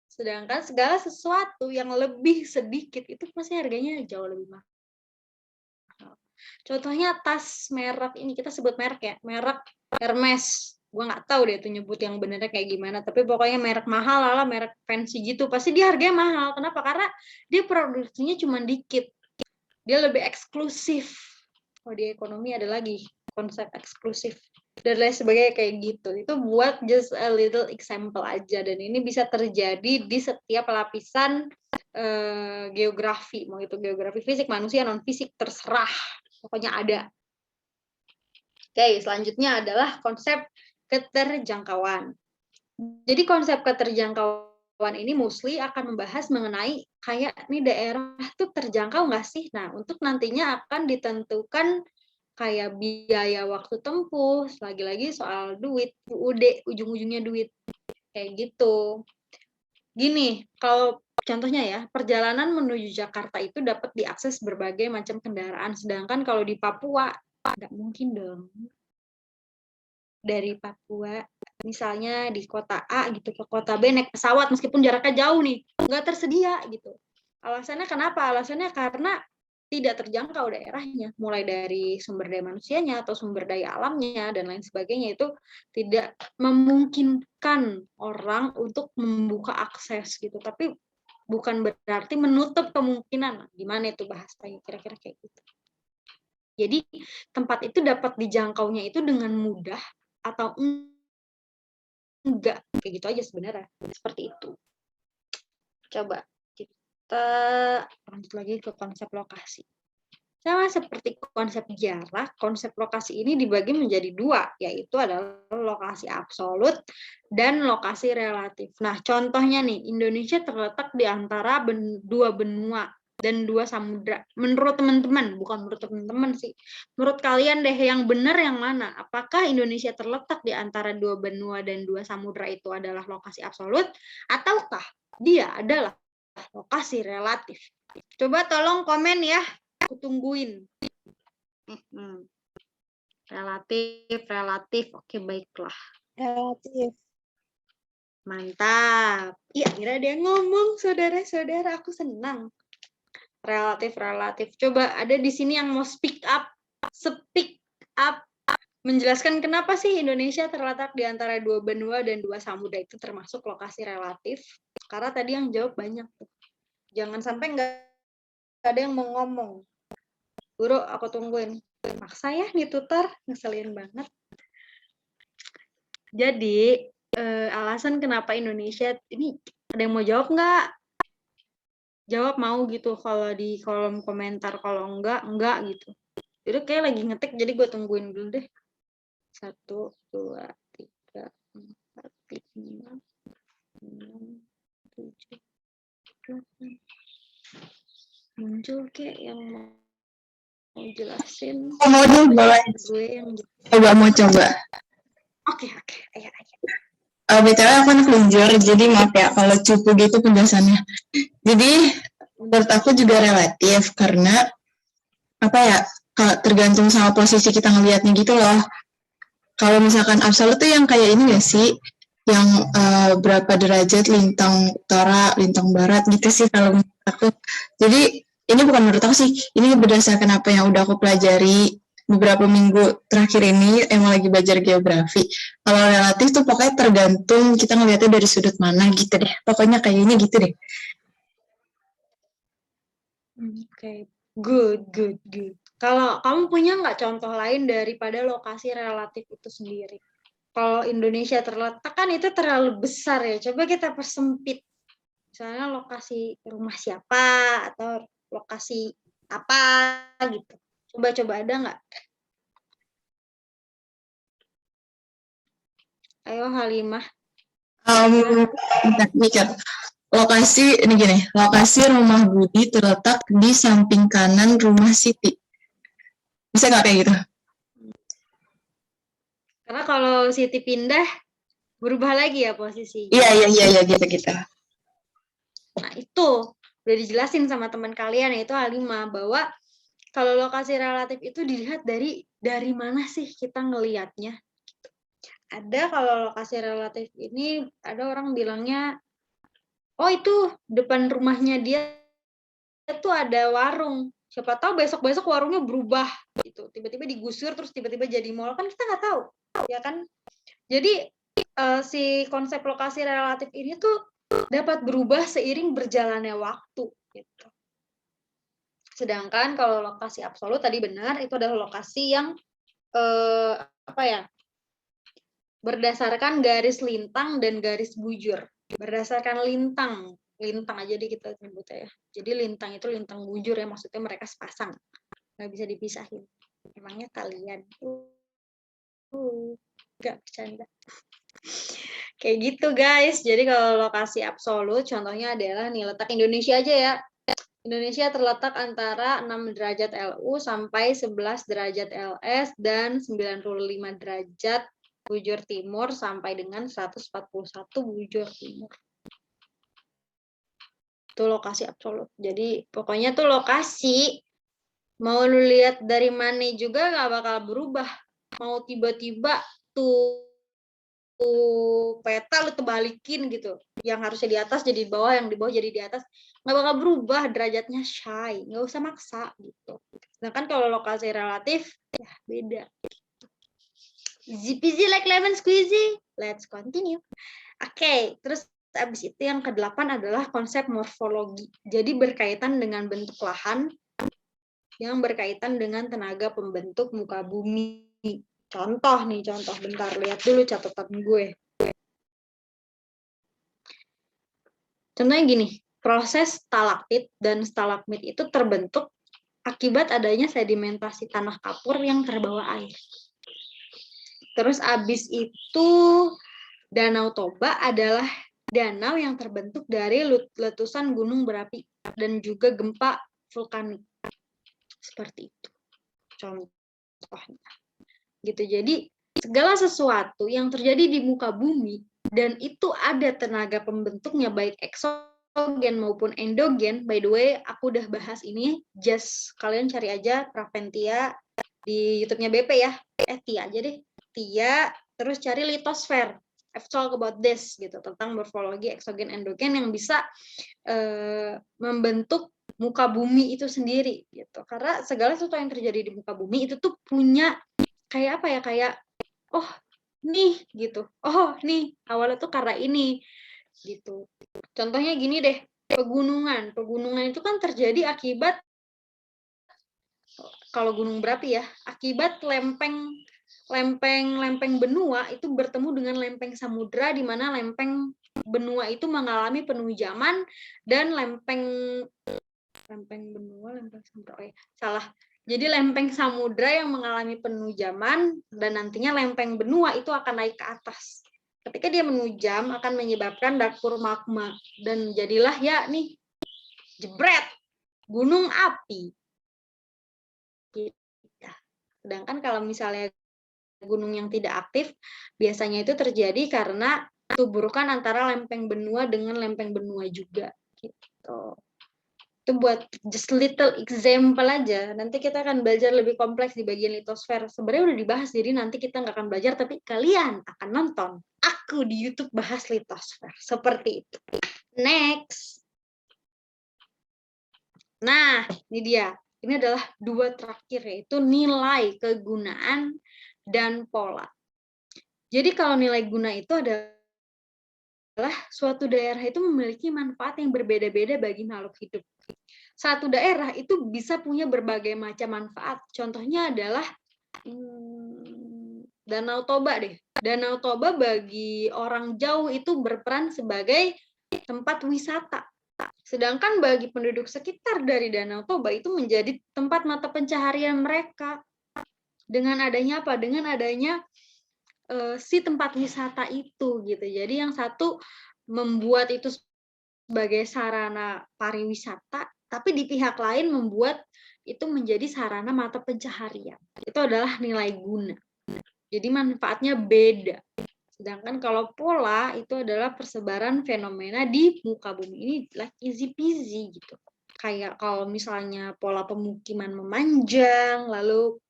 Sedangkan segala sesuatu yang lebih sedikit itu pasti harganya jauh lebih mahal. Contohnya tas merek ini, kita sebut merek ya, merek Hermes. Gue nggak tahu deh tuh nyebut yang benernya kayak gimana, tapi pokoknya merek mahal lah, merek fancy gitu. Pasti dia harganya mahal. Kenapa? Karena dia produksinya cuma dikit. Dia lebih eksklusif. Kalau di ekonomi ada lagi konsep eksklusif dan lain sebagainya kayak gitu. Itu buat just a little example aja, dan ini bisa terjadi di setiap lapisan geografi, mau itu geografi fisik, manusia, non fisik, terserah, pokoknya ada. Oke, selanjutnya adalah konsep keterjangkauan. Jadi konsep keterjangkauan ini mostly akan membahas mengenai kayak nih daerah tuh terjangkau nggak sih? Nah, untuk nantinya akan ditentukan kayak biaya waktu tempuh, lagi-lagi soal duit, UUD, ujung-ujungnya duit, kayak gitu. Gini, kalau contohnya ya, perjalanan menuju Jakarta itu dapat diakses berbagai macam kendaraan, sedangkan kalau di Papua, nggak mungkin dong. Dari Papua, misalnya di kota A gitu ke kota B naik pesawat meskipun jaraknya jauh nih, nggak tersedia gitu. Alasannya kenapa? Alasannya karena tidak terjangkau daerahnya, mulai dari sumber daya manusianya atau sumber daya alamnya dan lain sebagainya, itu tidak memungkinkan orang untuk membuka akses gitu. Tapi bukan berarti menutup kemungkinan. Gimana itu bahasanya kira-kira kayak gitu. Jadi tempat itu dapat dijangkaunya itu dengan mudah atau enggak, kayak gitu aja sebenarnya, seperti itu. Coba kita lanjut lagi ke konsep lokasi. Sama seperti konsep jarak, konsep lokasi ini dibagi menjadi dua, yaitu adalah lokasi absolut dan lokasi relatif. Nah, contohnya nih, Indonesia terletak di antara dua benua dan dua samudra. Menurut teman-teman, bukan menurut teman-teman sih. Menurut kalian deh, yang benar yang mana? Apakah Indonesia terletak di antara dua benua dan dua samudra itu adalah lokasi absolut, ataukah dia adalah lokasi relatif? Coba tolong komen ya. Aku tungguin. Relatif. Oke, baiklah. Relatif. Mantap. Iya, akhirnya dia ngomong, saudara-saudara. Aku senang. Relatif. Coba ada di sini yang mau speak up. Menjelaskan kenapa sih Indonesia terletak di antara dua benua dan dua samudra itu termasuk lokasi relatif. Karena tadi yang jawab banyak. Jangan sampai nggak ada yang mau ngomong. Guru, aku tungguin. Maksa ya nih tutor, ngeselin banget. Jadi, alasan kenapa Indonesia ini, ada yang mau jawab nggak? Jawab mau gitu kalau di kolom komentar, kalau enggak gitu. Jadi kayak lagi ngetik, jadi gue tungguin dulu deh. 1, 2, 3, 4, 5, 6, 7, 8. Muncul kayak yang mau jelasin. Mau boleh. Gue yang mau coba. Oke. Ayo. BTW aku anak linjur, jadi maaf ya kalau cupu gitu penjelasannya. Jadi menurut aku juga relatif karena apa ya, tergantung sama posisi kita ngelihatnya gitu loh. Kalau misalkan absolut tuh yang kayak ini gak sih, yang berapa derajat lintang utara, lintang barat gitu sih kalau menurut aku. Jadi ini bukan menurut aku sih, ini berdasarkan apa yang udah aku pelajari beberapa minggu terakhir ini, emang lagi belajar geografi. Kalau relatif tuh pokoknya tergantung kita ngeliatnya dari sudut mana gitu deh. Pokoknya kayak ini gitu deh. Oke, good. Kalau kamu punya nggak contoh lain daripada lokasi relatif itu sendiri? Kalau Indonesia terletak kan itu terlalu besar ya. Coba kita persempit. Misalnya lokasi rumah siapa atau lokasi apa gitu. Coba ada nggak? Ayo Halimah. Mikir. Lokasi rumah Budi terletak di samping kanan rumah Siti. Bisa nggak kayak gitu? Karena kalau Siti pindah, berubah lagi ya posisi. Iya gitu. Nah itu udah dijelasin sama teman kalian, yaitu Halimah, bahwa kalau lokasi relatif itu dilihat dari mana sih kita ngelihatnya. Ada kalau lokasi relatif ini, ada orang bilangnya, oh itu depan rumahnya dia tuh ada warung. Siapa tahu besok-besok warungnya berubah gitu. Tiba-tiba digusur terus tiba-tiba jadi mall, kan kita nggak tahu. Ya kan? Jadi si konsep lokasi relatif ini tuh dapat berubah seiring berjalannya waktu gitu. Sedangkan kalau lokasi absolut tadi benar, itu adalah lokasi yang berdasarkan garis lintang dan garis bujur. Berdasarkan lintang aja deh kita sebutnya ya. Jadi lintang itu lintang bujur ya, maksudnya mereka sepasang, nggak bisa dipisahin. Emangnya kalian nggak bercanda. Kayak gitu guys. Jadi kalau lokasi absolut contohnya adalah nih, letak Indonesia aja ya. Indonesia terletak antara 6 derajat LU sampai 11 derajat LS dan 95 derajat bujur timur sampai dengan 141 bujur timur. Itu lokasi absolut. Jadi pokoknya tuh lokasi mau lu lihat dari mana juga nggak bakal berubah. Mau tiba-tiba tuh peta lu terbalikin gitu, yang harusnya di atas jadi di bawah, yang di bawah jadi di atas, nggak bakal berubah derajatnya, shy, nggak usah maksa gitu. Sedangkan kalau lokasi relatif ya beda. Easy peasy like lemon squeezy. Let's continue. Oke, terus abis itu yang ke-8 adalah konsep morfologi. Jadi berkaitan dengan bentuk lahan yang berkaitan dengan tenaga pembentuk muka bumi. Contoh, bentar, lihat dulu catatan gue. Contohnya gini, proses stalaktit dan stalagmit itu terbentuk akibat adanya sedimentasi tanah kapur yang terbawa air. Terus abis itu Danau Toba adalah danau yang terbentuk dari letusan gunung berapi dan juga gempa vulkanik. Seperti itu contohnya. Gitu. Jadi segala sesuatu yang terjadi di muka bumi dan itu ada tenaga pembentuknya baik eksogen maupun endogen. By the way, aku udah bahas ini, just kalian cari aja Praventia di YouTube-nya BP ya. Tia aja deh. Tia, terus cari litosfer. I've talked about this gitu, tentang morfologi eksogen endogen yang bisa membentuk muka bumi itu sendiri gitu. Karena segala sesuatu yang terjadi di muka bumi itu tuh punya kayak apa ya, kayak oh nih gitu, oh nih awalnya tuh karena ini gitu. Contohnya gini deh, pegunungan itu kan terjadi akibat, kalau gunung berapi ya, akibat lempeng lempeng benua itu bertemu dengan lempeng samudra, di mana lempeng benua itu mengalami penunjaman dan lempeng benua, lempeng samudra, salah. Jadi lempeng samudra yang mengalami penunjaman dan nantinya lempeng benua itu akan naik ke atas. Ketika dia menunjam akan menyebabkan dapur magma dan jadilah ya nih jebret gunung api. Sedangkan kalau misalnya gunung yang tidak aktif, biasanya itu terjadi karena tuburukan antara lempeng benua dengan lempeng benua juga. Gitu. Itu buat just little example aja. Nanti kita akan belajar lebih kompleks di bagian litosfer. Sebenarnya udah dibahas, jadi nanti kita nggak akan belajar, tapi kalian akan nonton aku di YouTube bahas litosfer. Seperti itu. Next. Nah, ini dia. Ini adalah dua terakhir, yaitu nilai kegunaan dan pola. Jadi kalau nilai guna itu adalah suatu daerah itu memiliki manfaat yang berbeda-beda bagi makhluk hidup. Satu daerah itu bisa punya berbagai macam manfaat. Contohnya adalah Danau Toba deh. Danau Toba bagi orang jauh itu berperan sebagai tempat wisata. Sedangkan bagi penduduk sekitar dari Danau Toba itu menjadi tempat mata pencaharian mereka. Dengan adanya apa? Dengan adanya si tempat wisata itu gitu. Jadi yang satu membuat itu sebagai sarana pariwisata, tapi di pihak lain membuat itu menjadi sarana mata pencaharian. Itu adalah nilai guna. Jadi manfaatnya beda. Sedangkan kalau pola itu adalah persebaran fenomena di muka bumi ini like easy peasy gitu. Kayak kalau misalnya pola pemukiman memanjang, lalu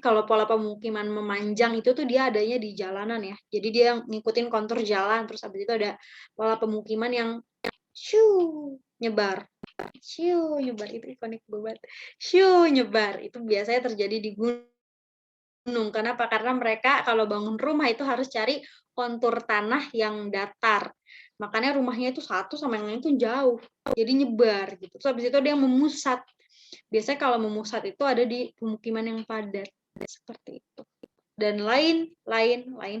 kalau pola pemukiman memanjang itu tuh dia adanya di jalanan ya. Jadi dia ngikutin kontur jalan, terus habis itu ada pola pemukiman yang nyebar. Nyebar itu ikonik banget. Nyebar itu biasanya terjadi di gunung. Kenapa? Karena mereka kalau bangun rumah itu harus cari kontur tanah yang datar. Makanya rumahnya itu satu sama yang lain itu jauh. Jadi nyebar gitu. Terus habis itu dia memusat. Biasanya kalau memusat itu ada di pemukiman yang padat. Seperti itu. Dan lain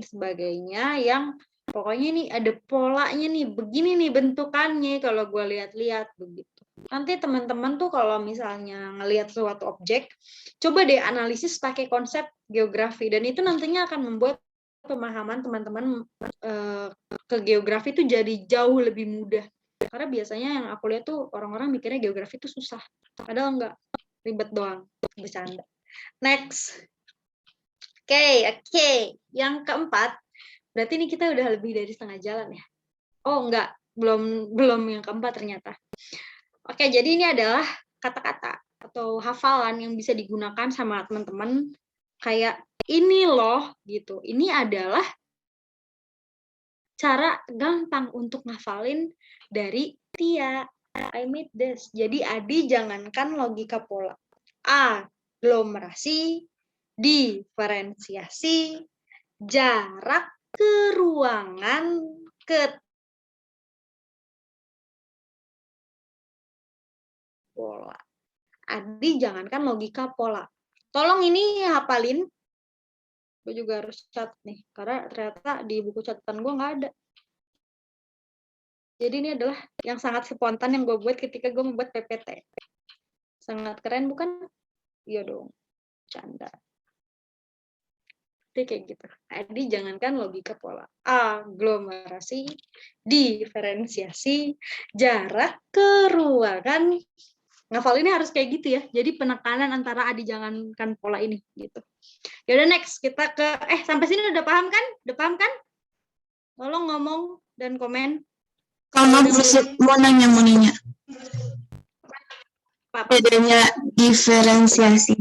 sebagainya yang pokoknya nih ada polanya nih. Begini nih bentukannya kalau gue lihat-lihat begitu. Nanti teman-teman tuh kalau misalnya ngelihat suatu objek, coba deh analisis pakai konsep geografi. Dan itu nantinya akan membuat pemahaman teman-teman ke geografi itu jadi jauh lebih mudah. Karena biasanya yang aku lihat tuh orang-orang mikirnya geografi itu susah. Padahal enggak, ribet doang, bercanda. Next. Oke. Yang keempat, berarti ini kita udah lebih dari setengah jalan ya. Oh enggak, belum yang keempat ternyata. Oke, jadi ini adalah kata-kata atau hafalan yang bisa digunakan sama teman-teman kayak ini loh gitu. Ini adalah cara gampang untuk ngafalin dari Tia. I made this. Jadi Adi jangankan logika pola. A. Aglomerasi. Diferensiasi. Jarak ke ruangan ke pola. Adi jangankan logika pola. Tolong ini hafalin. Gue juga harus catat nih, karena ternyata di buku catatan gue nggak ada. Jadi ini adalah yang sangat spontan yang gue buat ketika gue membuat PPT. Sangat keren bukan? Iya dong, canda. Jadi kayak gitu. Jadi jangankan logika pola. Aglomerasi, diferensiasi, jarak ke ruangan. Ngafal ini harus kayak gitu ya. Jadi penekanan antara Adi jangankan pola ini gitu. Yaudah next kita ke sampai sini udah paham kan? Udah paham kan? Tolong ngomong dan komen. Kalau mau nanya. Bedanya diferensiasi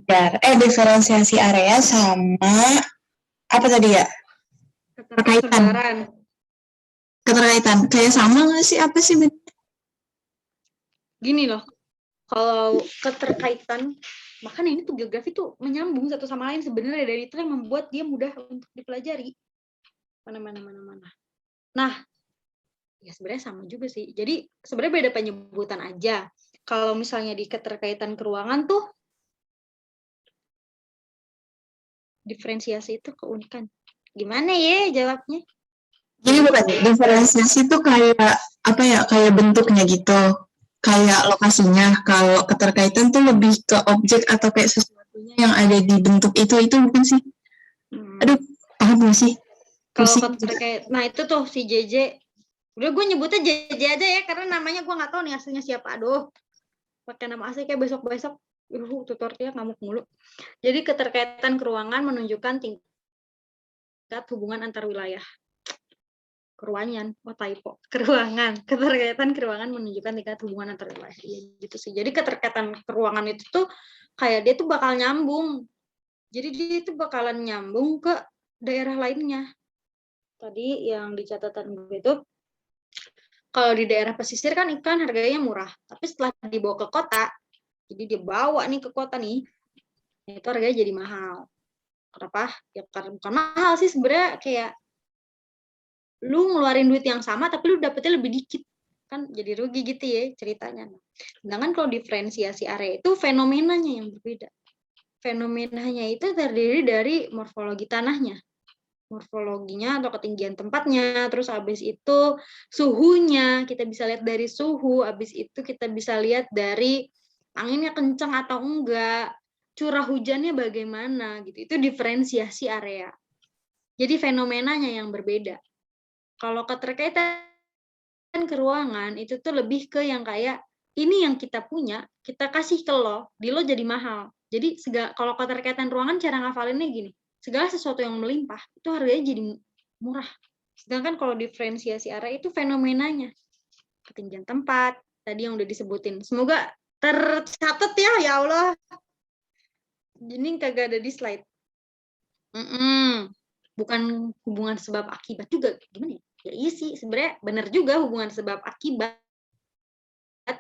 area sama apa tadi ya? Keterkaitan. Kayak sama nggak sih? Apa sih? Gini loh, kalau keterkaitan, makanya ini tuh geografi tuh menyambung satu sama lain sebenarnya, dari itu yang membuat dia mudah untuk dipelajari. Mana. Nah, ya sebenarnya sama juga sih. Jadi sebenarnya beda penyebutan aja. Kalau misalnya di keterkaitan ke ruangan tuh Diferensiasi itu keunikan. Gimana ya jawabnya? Jadi bukan diferensiasi itu kayak apa ya, kayak bentuknya gitu, kayak lokasinya. Kalau keterkaitan tuh lebih ke objek atau kayak sesuatunya yang ada di bentuk itu bukan sih? Aduh, paham gak sih? Kalau Pusing. keterkait, nah itu tuh si JJ. Udah gue nyebutnya JJ aja ya, karena namanya gue nggak tahu nih aslinya siapa. Aduh, pakai nama asli kayak besok-besok. Tutornya ngamuk mulu. Jadi keterkaitan keruangan menunjukkan tingkat hubungan antar wilayah. Keruangan, typo. Keruangan. Keterkaitan keruangan menunjukkan tingkat hubungan antar wilayah. Iya gitu sih. Jadi keterkaitan keruangan itu tuh kayak dia tuh bakal nyambung. Jadi dia tuh bakalan nyambung ke daerah lainnya. Tadi yang di catatan gue itu, kalau di daerah pesisir kan ikan harganya murah. Tapi setelah dibawa ke kota, jadi dia bawa nih ke kota nih, itu harganya jadi mahal. Kenapa? Ya karena bukan mahal sih sebenarnya, kayak lu ngeluarin duit yang sama tapi lu dapetnya lebih dikit. Kan jadi rugi gitu ya ceritanya. Sedangkan kalau diferensiasi area itu fenomenanya yang berbeda. Fenomenanya itu terdiri dari morfologi tanahnya. Morfologinya atau ketinggian tempatnya, terus habis itu suhunya, kita bisa lihat dari suhu, habis itu kita bisa lihat dari anginnya kencang atau enggak, curah hujannya bagaimana gitu. Itu diferensiasi area. Jadi fenomenanya yang berbeda. Kalau keterkaitan ke ruangan itu tuh lebih ke yang kayak ini yang kita punya, kita kasih ke lo, di lo jadi mahal. Jadi kalau keterkaitan ruangan cara ngafalinnya gini, segala sesuatu yang melimpah itu harganya jadi murah. Sedangkan kalau diferensiasi area itu fenomenanya, ketinggian tempat tadi yang udah disebutin. Semoga tercatat ya Allah. Ini kagak ada di slide. Bukan hubungan sebab akibat juga, gimana ya? Ya iya sih, sebenarnya benar juga hubungan sebab akibat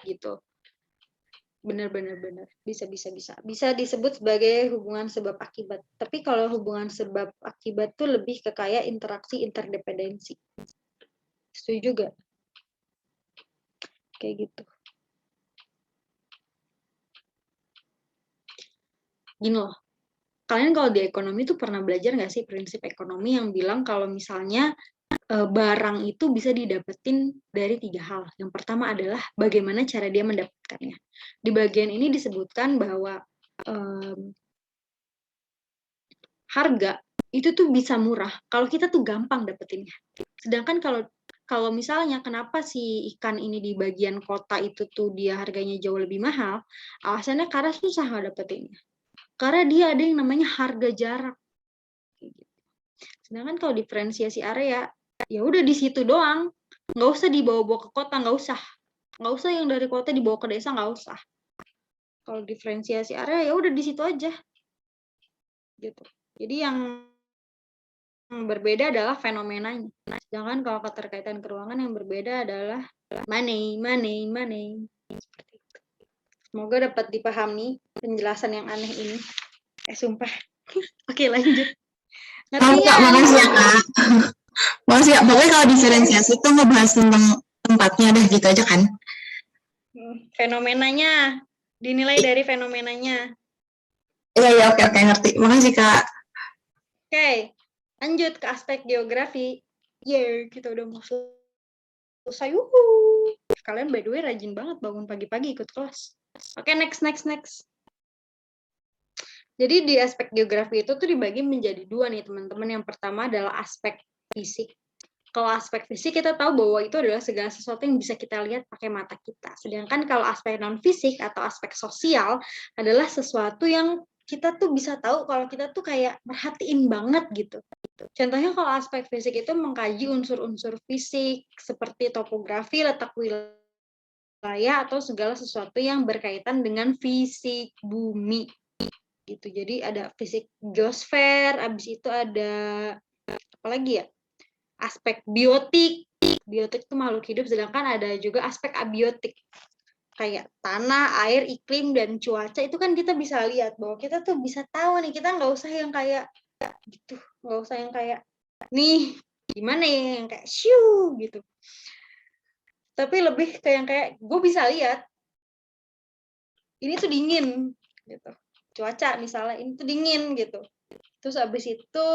gitu. Benar bisa disebut sebagai hubungan sebab akibat. Tapi kalau hubungan sebab akibat tuh lebih ke kayak interaksi interdependensi. Setuju juga kayak gitu. Gini loh, kalian kalau di ekonomi tuh pernah belajar nggak sih prinsip ekonomi yang bilang kalau misalnya barang itu bisa didapetin dari 3 hal. Yang pertama adalah bagaimana cara dia mendapatkannya. Di bagian ini disebutkan bahwa harga itu tuh bisa murah kalau kita tuh gampang dapetinnya. Sedangkan kalau misalnya kenapa si ikan ini di bagian kota itu tuh dia harganya jauh lebih mahal, alasannya karena susah nggak dapetinnya. Karena dia ada yang namanya harga jarak. Sedangkan kalau diferensiasi area, ya udah di situ doang, nggak usah dibawa-bawa ke kota, nggak usah yang dari kota dibawa ke desa, nggak usah. Kalau diferensiasi area ya udah di situ aja, gitu. Jadi yang berbeda adalah fenomenanya. Sedangkan kalau keterkaitan keruangan yang berbeda adalah money. Seperti itu. Semoga dapat dipahami penjelasan yang aneh ini. Sumpah. Oke, lanjut. Ngerti ya? Makasih ya, Kak. Makasih ya. Pokoknya kalau diferensiasi itu ngebahas tentang tempatnya deh, gitu aja kan? Fenomenanya. Dinilai dari fenomenanya. Iya, oke, ngerti. Makasih, Kak. Oke, lanjut ke aspek geografi. Kita udah mau selesai. Kalian by the way rajin banget bangun pagi-pagi ikut kelas. Oke, next. Jadi di aspek geografi itu tuh dibagi menjadi 2 nih teman-teman. Yang pertama adalah aspek fisik. Kalau aspek fisik kita tahu bahwa itu adalah segala sesuatu yang bisa kita lihat pakai mata kita. Sedangkan kalau aspek non-fisik atau aspek sosial adalah sesuatu yang kita tuh bisa tahu kalau kita tuh kayak merhatiin banget gitu. Contohnya kalau aspek fisik itu mengkaji unsur-unsur fisik seperti topografi, letak wilayah, atau segala sesuatu yang berkaitan dengan fisik bumi. Gitu. Jadi ada fisik geosfer, habis itu ada apa lagi ya? Aspek biotik. Biotik itu makhluk hidup, sedangkan ada juga aspek abiotik. Kayak tanah, air, iklim, dan cuaca itu kan kita bisa lihat bahwa kita tuh bisa tahu nih, kita nggak usah yang kayak gitu, nggak usah yang kayak nih gimana ya yang kayak shoo gitu. Tapi lebih ke yang kayak gue bisa lihat ini tuh dingin gitu. Cuaca misalnya ini tuh dingin gitu. Terus habis itu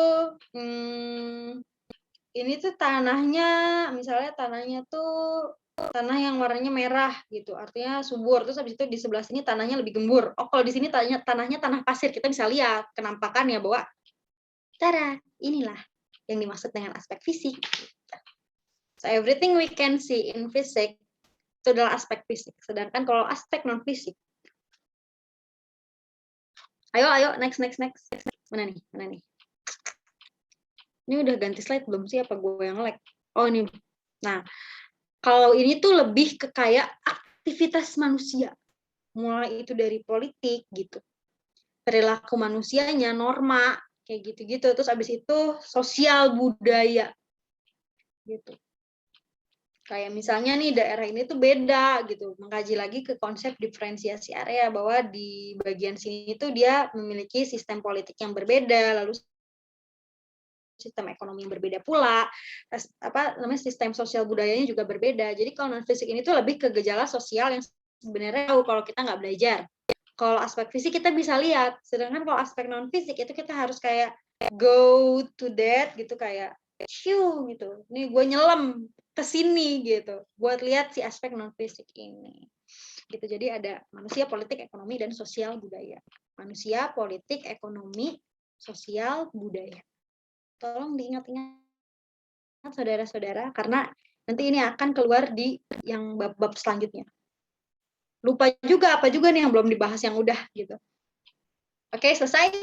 ini tuh tanahnya, misalnya tanahnya tuh tanah yang warnanya merah gitu, artinya subur. Terus habis itu di sebelah sini tanahnya lebih gembur. Oh, kalau di sini tanahnya tanah pasir, kita bisa lihat kenampakannya bahwa tara, inilah yang dimaksud dengan aspek fisik. So everything we can see in physics itu adalah aspek fisik. Sedangkan kalau aspek non fisik, ayo next. Mana nih? Ini udah ganti slide belum sih? Apa gue yang lag? Oh ini. Nah, kalau ini tuh lebih ke kayak aktivitas manusia. Mulai itu dari politik gitu. Perilaku manusianya, norma, kayak gitu-gitu. Terus abis itu sosial budaya. Gitu. Kayak misalnya nih daerah ini tuh beda gitu. Mengkaji lagi ke konsep diferensiasi area bahwa di bagian sini tuh dia memiliki sistem politik yang berbeda, lalu sistem ekonomi yang berbeda pula, sistem sosial budayanya juga berbeda. Jadi kalau non fisik ini tuh lebih ke gejala sosial yang sebenarnya tahu kalau kita nggak belajar. Kalau aspek fisik kita bisa lihat, sedangkan kalau aspek non fisik itu kita harus kayak go to that gitu, kayak shoo gitu. Nih gue nyelam ke sini gitu buat lihat si aspek non fisik ini. Gitu. Jadi ada manusia, politik, ekonomi, dan sosial budaya. Manusia, politik, ekonomi, sosial, budaya. Tolong diingat-ingat saudara-saudara, karena nanti ini akan keluar di yang bab-bab selanjutnya. Lupa juga apa juga nih yang belum dibahas yang udah gitu. Oke, selesai.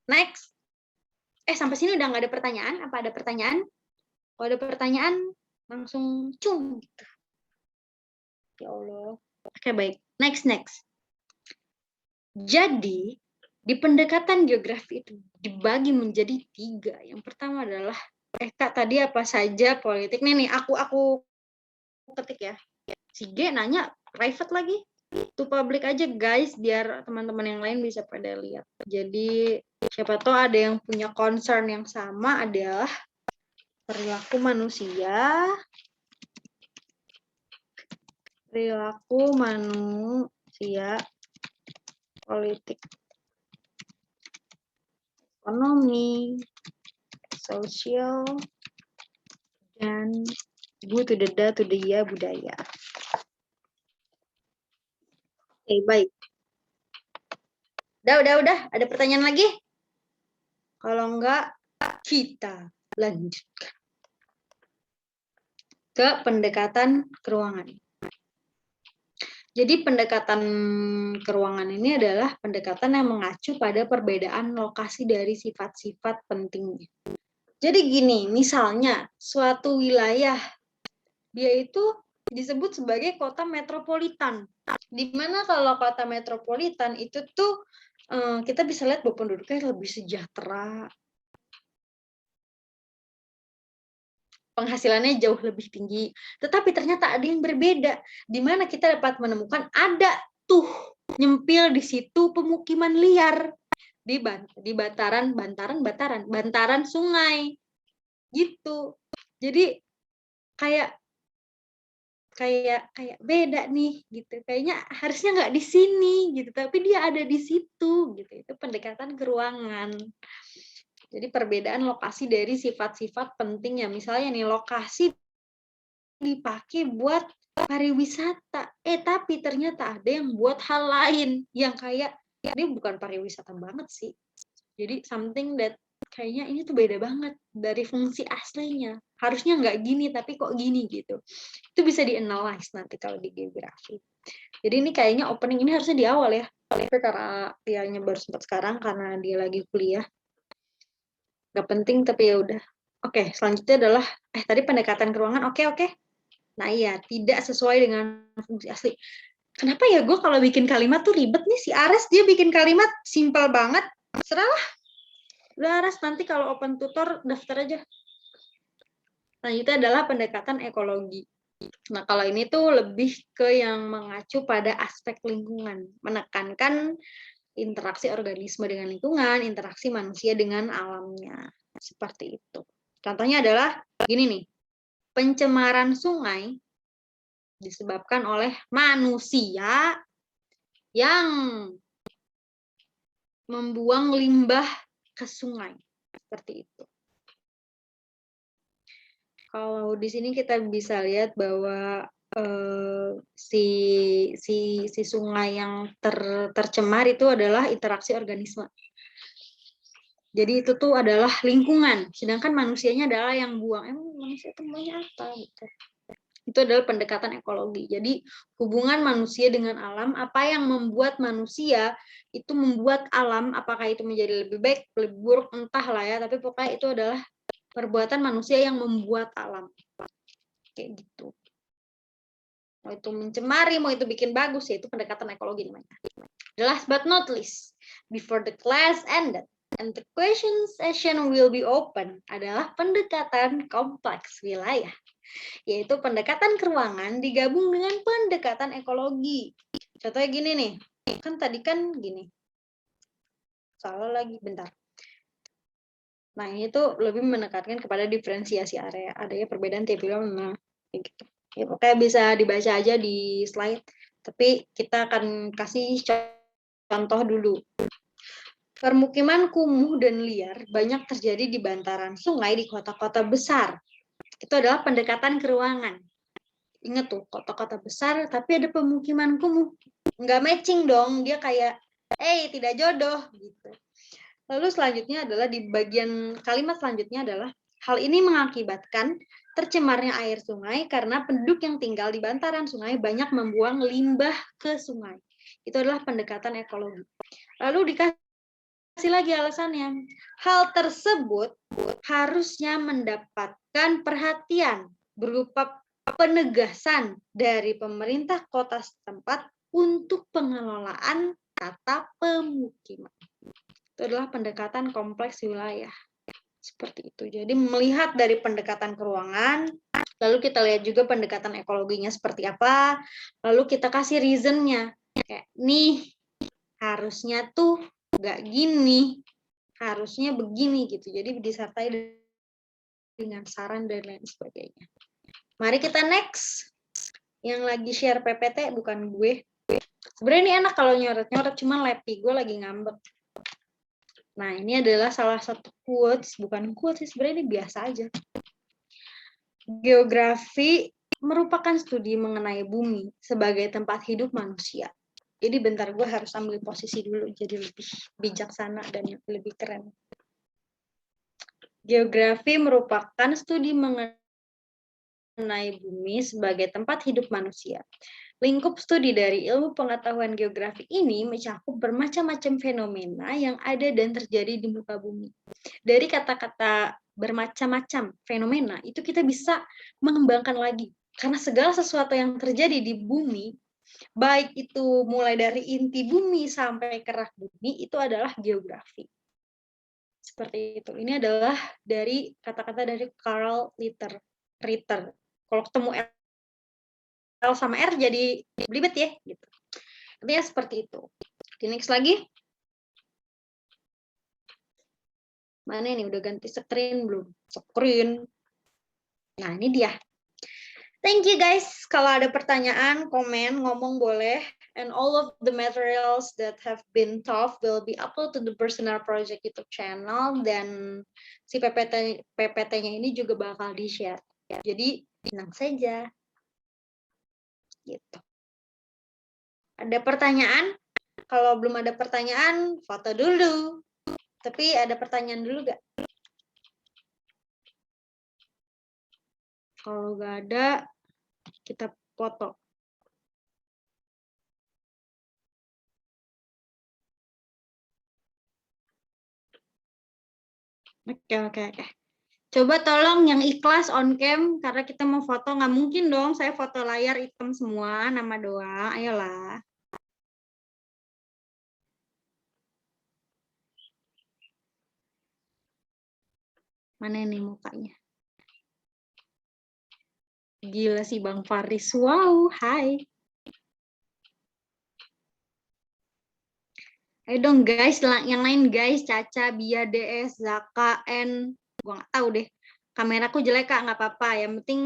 Next. Sampai sini udah nggak ada pertanyaan? Apa ada pertanyaan? Kalau ada pertanyaan, langsung cung gitu. Ya Allah. Oke, baik. Next. Jadi, di pendekatan geografi itu dibagi menjadi 3. Yang pertama adalah Kak, tadi apa saja politik? Nih, aku ketik ya. Si G nanya private lagi. Itu public aja guys, biar teman-teman yang lain bisa pada lihat. Jadi, siapa tahu ada yang punya concern yang sama adalah perilaku manusia. Politik, ekonomi, sosial, dan to the ya budaya. Oke, baik. Udah. Ada pertanyaan lagi? Kalau enggak, kita lanjutkan ke pendekatan keruangan. Jadi pendekatan keruangan ini adalah pendekatan yang mengacu pada perbedaan lokasi dari sifat-sifat pentingnya. Jadi gini, misalnya suatu wilayah, dia itu disebut sebagai kota metropolitan. Di mana kalau kota metropolitan itu tuh kita bisa lihat bahwa penduduknya lebih sejahtera, penghasilannya jauh lebih tinggi. Tetapi ternyata ada yang berbeda, di mana kita dapat menemukan ada tuh nyempil di situ pemukiman liar di bantaran sungai gitu. Jadi kayak beda nih gitu. Kayaknya harusnya nggak di sini gitu, tapi dia ada di situ gitu. Itu pendekatan keruangan. Jadi perbedaan lokasi dari sifat-sifat pentingnya. Misalnya nih, lokasi dipakai buat pariwisata. Tapi ternyata ada yang buat hal lain yang kayak ini bukan pariwisata banget sih. Jadi something that kayaknya ini tuh beda banget dari fungsi aslinya. Harusnya nggak gini, tapi kok gini gitu. Itu bisa di-analyze nanti kalau di geografi. Jadi ini kayaknya opening ini harusnya di awal ya. Tapi karena dianya baru sempat sekarang karena dia lagi kuliah. Nggak penting tapi ya udah. Oke, selanjutnya adalah tadi pendekatan keruangan. Oke. Nah iya, tidak sesuai dengan fungsi asli. Kenapa ya gue kalau bikin kalimat tuh ribet nih? Si Ares dia bikin kalimat simpel banget. Serahlah. Udah Ares, nanti kalau open tutor daftar aja. Selanjutnya adalah pendekatan ekologi. Nah kalau ini tuh lebih ke yang mengacu pada aspek lingkungan. Menekankan interaksi organisme dengan lingkungan, interaksi manusia dengan alamnya. Seperti itu. Contohnya adalah gini nih, pencemaran sungai disebabkan oleh manusia yang membuang limbah ke sungai. Seperti itu. Kalau di sini kita bisa lihat bahwa si sungai yang tercemar itu adalah interaksi organisme. Jadi itu tuh adalah lingkungan, sedangkan manusianya adalah yang buang. Emang manusia itu maunya apa gitu? Itu adalah pendekatan ekologi. Jadi hubungan manusia dengan alam, apa yang membuat manusia itu membuat alam, apakah itu menjadi lebih baik, lebih buruk, entahlah ya. Tapi pokoknya itu adalah perbuatan manusia yang membuat alam. Kayak gitu. Mau itu mencemari, mau itu bikin bagus, ya itu pendekatan ekologi namanya. The last but not least, before the class ended, and the question session will be open, adalah pendekatan kompleks wilayah, yaitu pendekatan keruangan digabung dengan pendekatan ekologi. Contohnya gini nih, kan tadi kan gini, salah lagi, bentar. Nah ini tuh lebih menekankan kepada diferensiasi area, adanya perbedaan tiap wilayah, gitu. Ya, pokoknya bisa dibaca aja di slide, tapi kita akan kasih contoh dulu. Permukiman kumuh dan liar banyak terjadi di bantaran sungai di kota-kota besar. Itu adalah pendekatan keruangan. Ingat tuh, kota-kota besar tapi ada pemukiman kumuh. Nggak matching dong, dia kayak, tidak jodoh gitu. Lalu selanjutnya adalah di bagian kalimat selanjutnya adalah, hal ini mengakibatkan tercemarnya air sungai karena penduduk yang tinggal di bantaran sungai banyak membuang limbah ke sungai. Itu adalah pendekatan ekologi. Lalu dikasih lagi alasannya. Hal tersebut harusnya mendapatkan perhatian berupa penegasan dari pemerintah kota setempat untuk pengelolaan tata pemukiman. Itu adalah pendekatan kompleks wilayah. Seperti itu. Jadi melihat dari pendekatan keruangan, lalu kita lihat juga pendekatan ekologinya seperti apa, lalu kita kasih reason-nya. Kayak, nih, harusnya tuh nggak gini, harusnya begini gitu. Jadi disertai dengan saran dan lain sebagainya. Mari kita next. Yang lagi share PPT bukan gue. Sebenarnya ini enak kalau nyoret-nyoret, cuman Lepi gue lagi ngambek. Nah, ini adalah salah satu quotes, bukan quotes sih, sebenarnya ini biasa aja. Geografi merupakan studi mengenai bumi sebagai tempat hidup manusia. Jadi bentar, gue harus ambil posisi dulu, jadi lebih bijaksana dan lebih keren. Geografi merupakan studi mengenai bumi sebagai tempat hidup manusia. Lingkup studi dari ilmu pengetahuan geografi ini mencakup bermacam-macam fenomena yang ada dan terjadi di muka bumi. Dari kata-kata bermacam-macam fenomena, itu kita bisa mengembangkan lagi. Karena segala sesuatu yang terjadi di bumi, baik itu mulai dari inti bumi sampai kerak bumi, itu adalah geografi. Seperti itu. Ini adalah dari kata-kata dari Carl Ritter. Kalau ketemu L sama R jadi belibet ya gitu. Intinya seperti itu. Di next lagi. Mana nih, udah ganti screen belum? Screen. Nah, ini dia. Thank you guys. Kalau ada pertanyaan, komen, ngomong boleh. And all of the materials that have been taught will be uploaded to the Personal Project YouTube channel, dan si PPT-nya ini juga bakal di-share. Jadi, tenang saja. Gitu. Ada pertanyaan? Kalau belum ada pertanyaan, foto dulu. Tapi ada pertanyaan dulu gak? Kalau nggak ada, kita foto. Oke. Coba tolong yang ikhlas on cam, karena kita mau foto. Nggak mungkin dong saya foto layar hitam semua, nama doang. Ayolah. Mana nih mukanya? Gila sih Bang Faris. Wow, hai. Ayo dong guys, yang lain guys. Caca, Bia, DS, Zaka, N. Gua nggak tahu deh. Kameraku jelek Kak, nggak apa-apa. Yang penting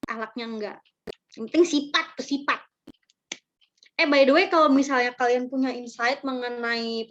ahlaknya enggak. Yang penting sifat. By the way, kalau misalnya kalian punya insight mengenai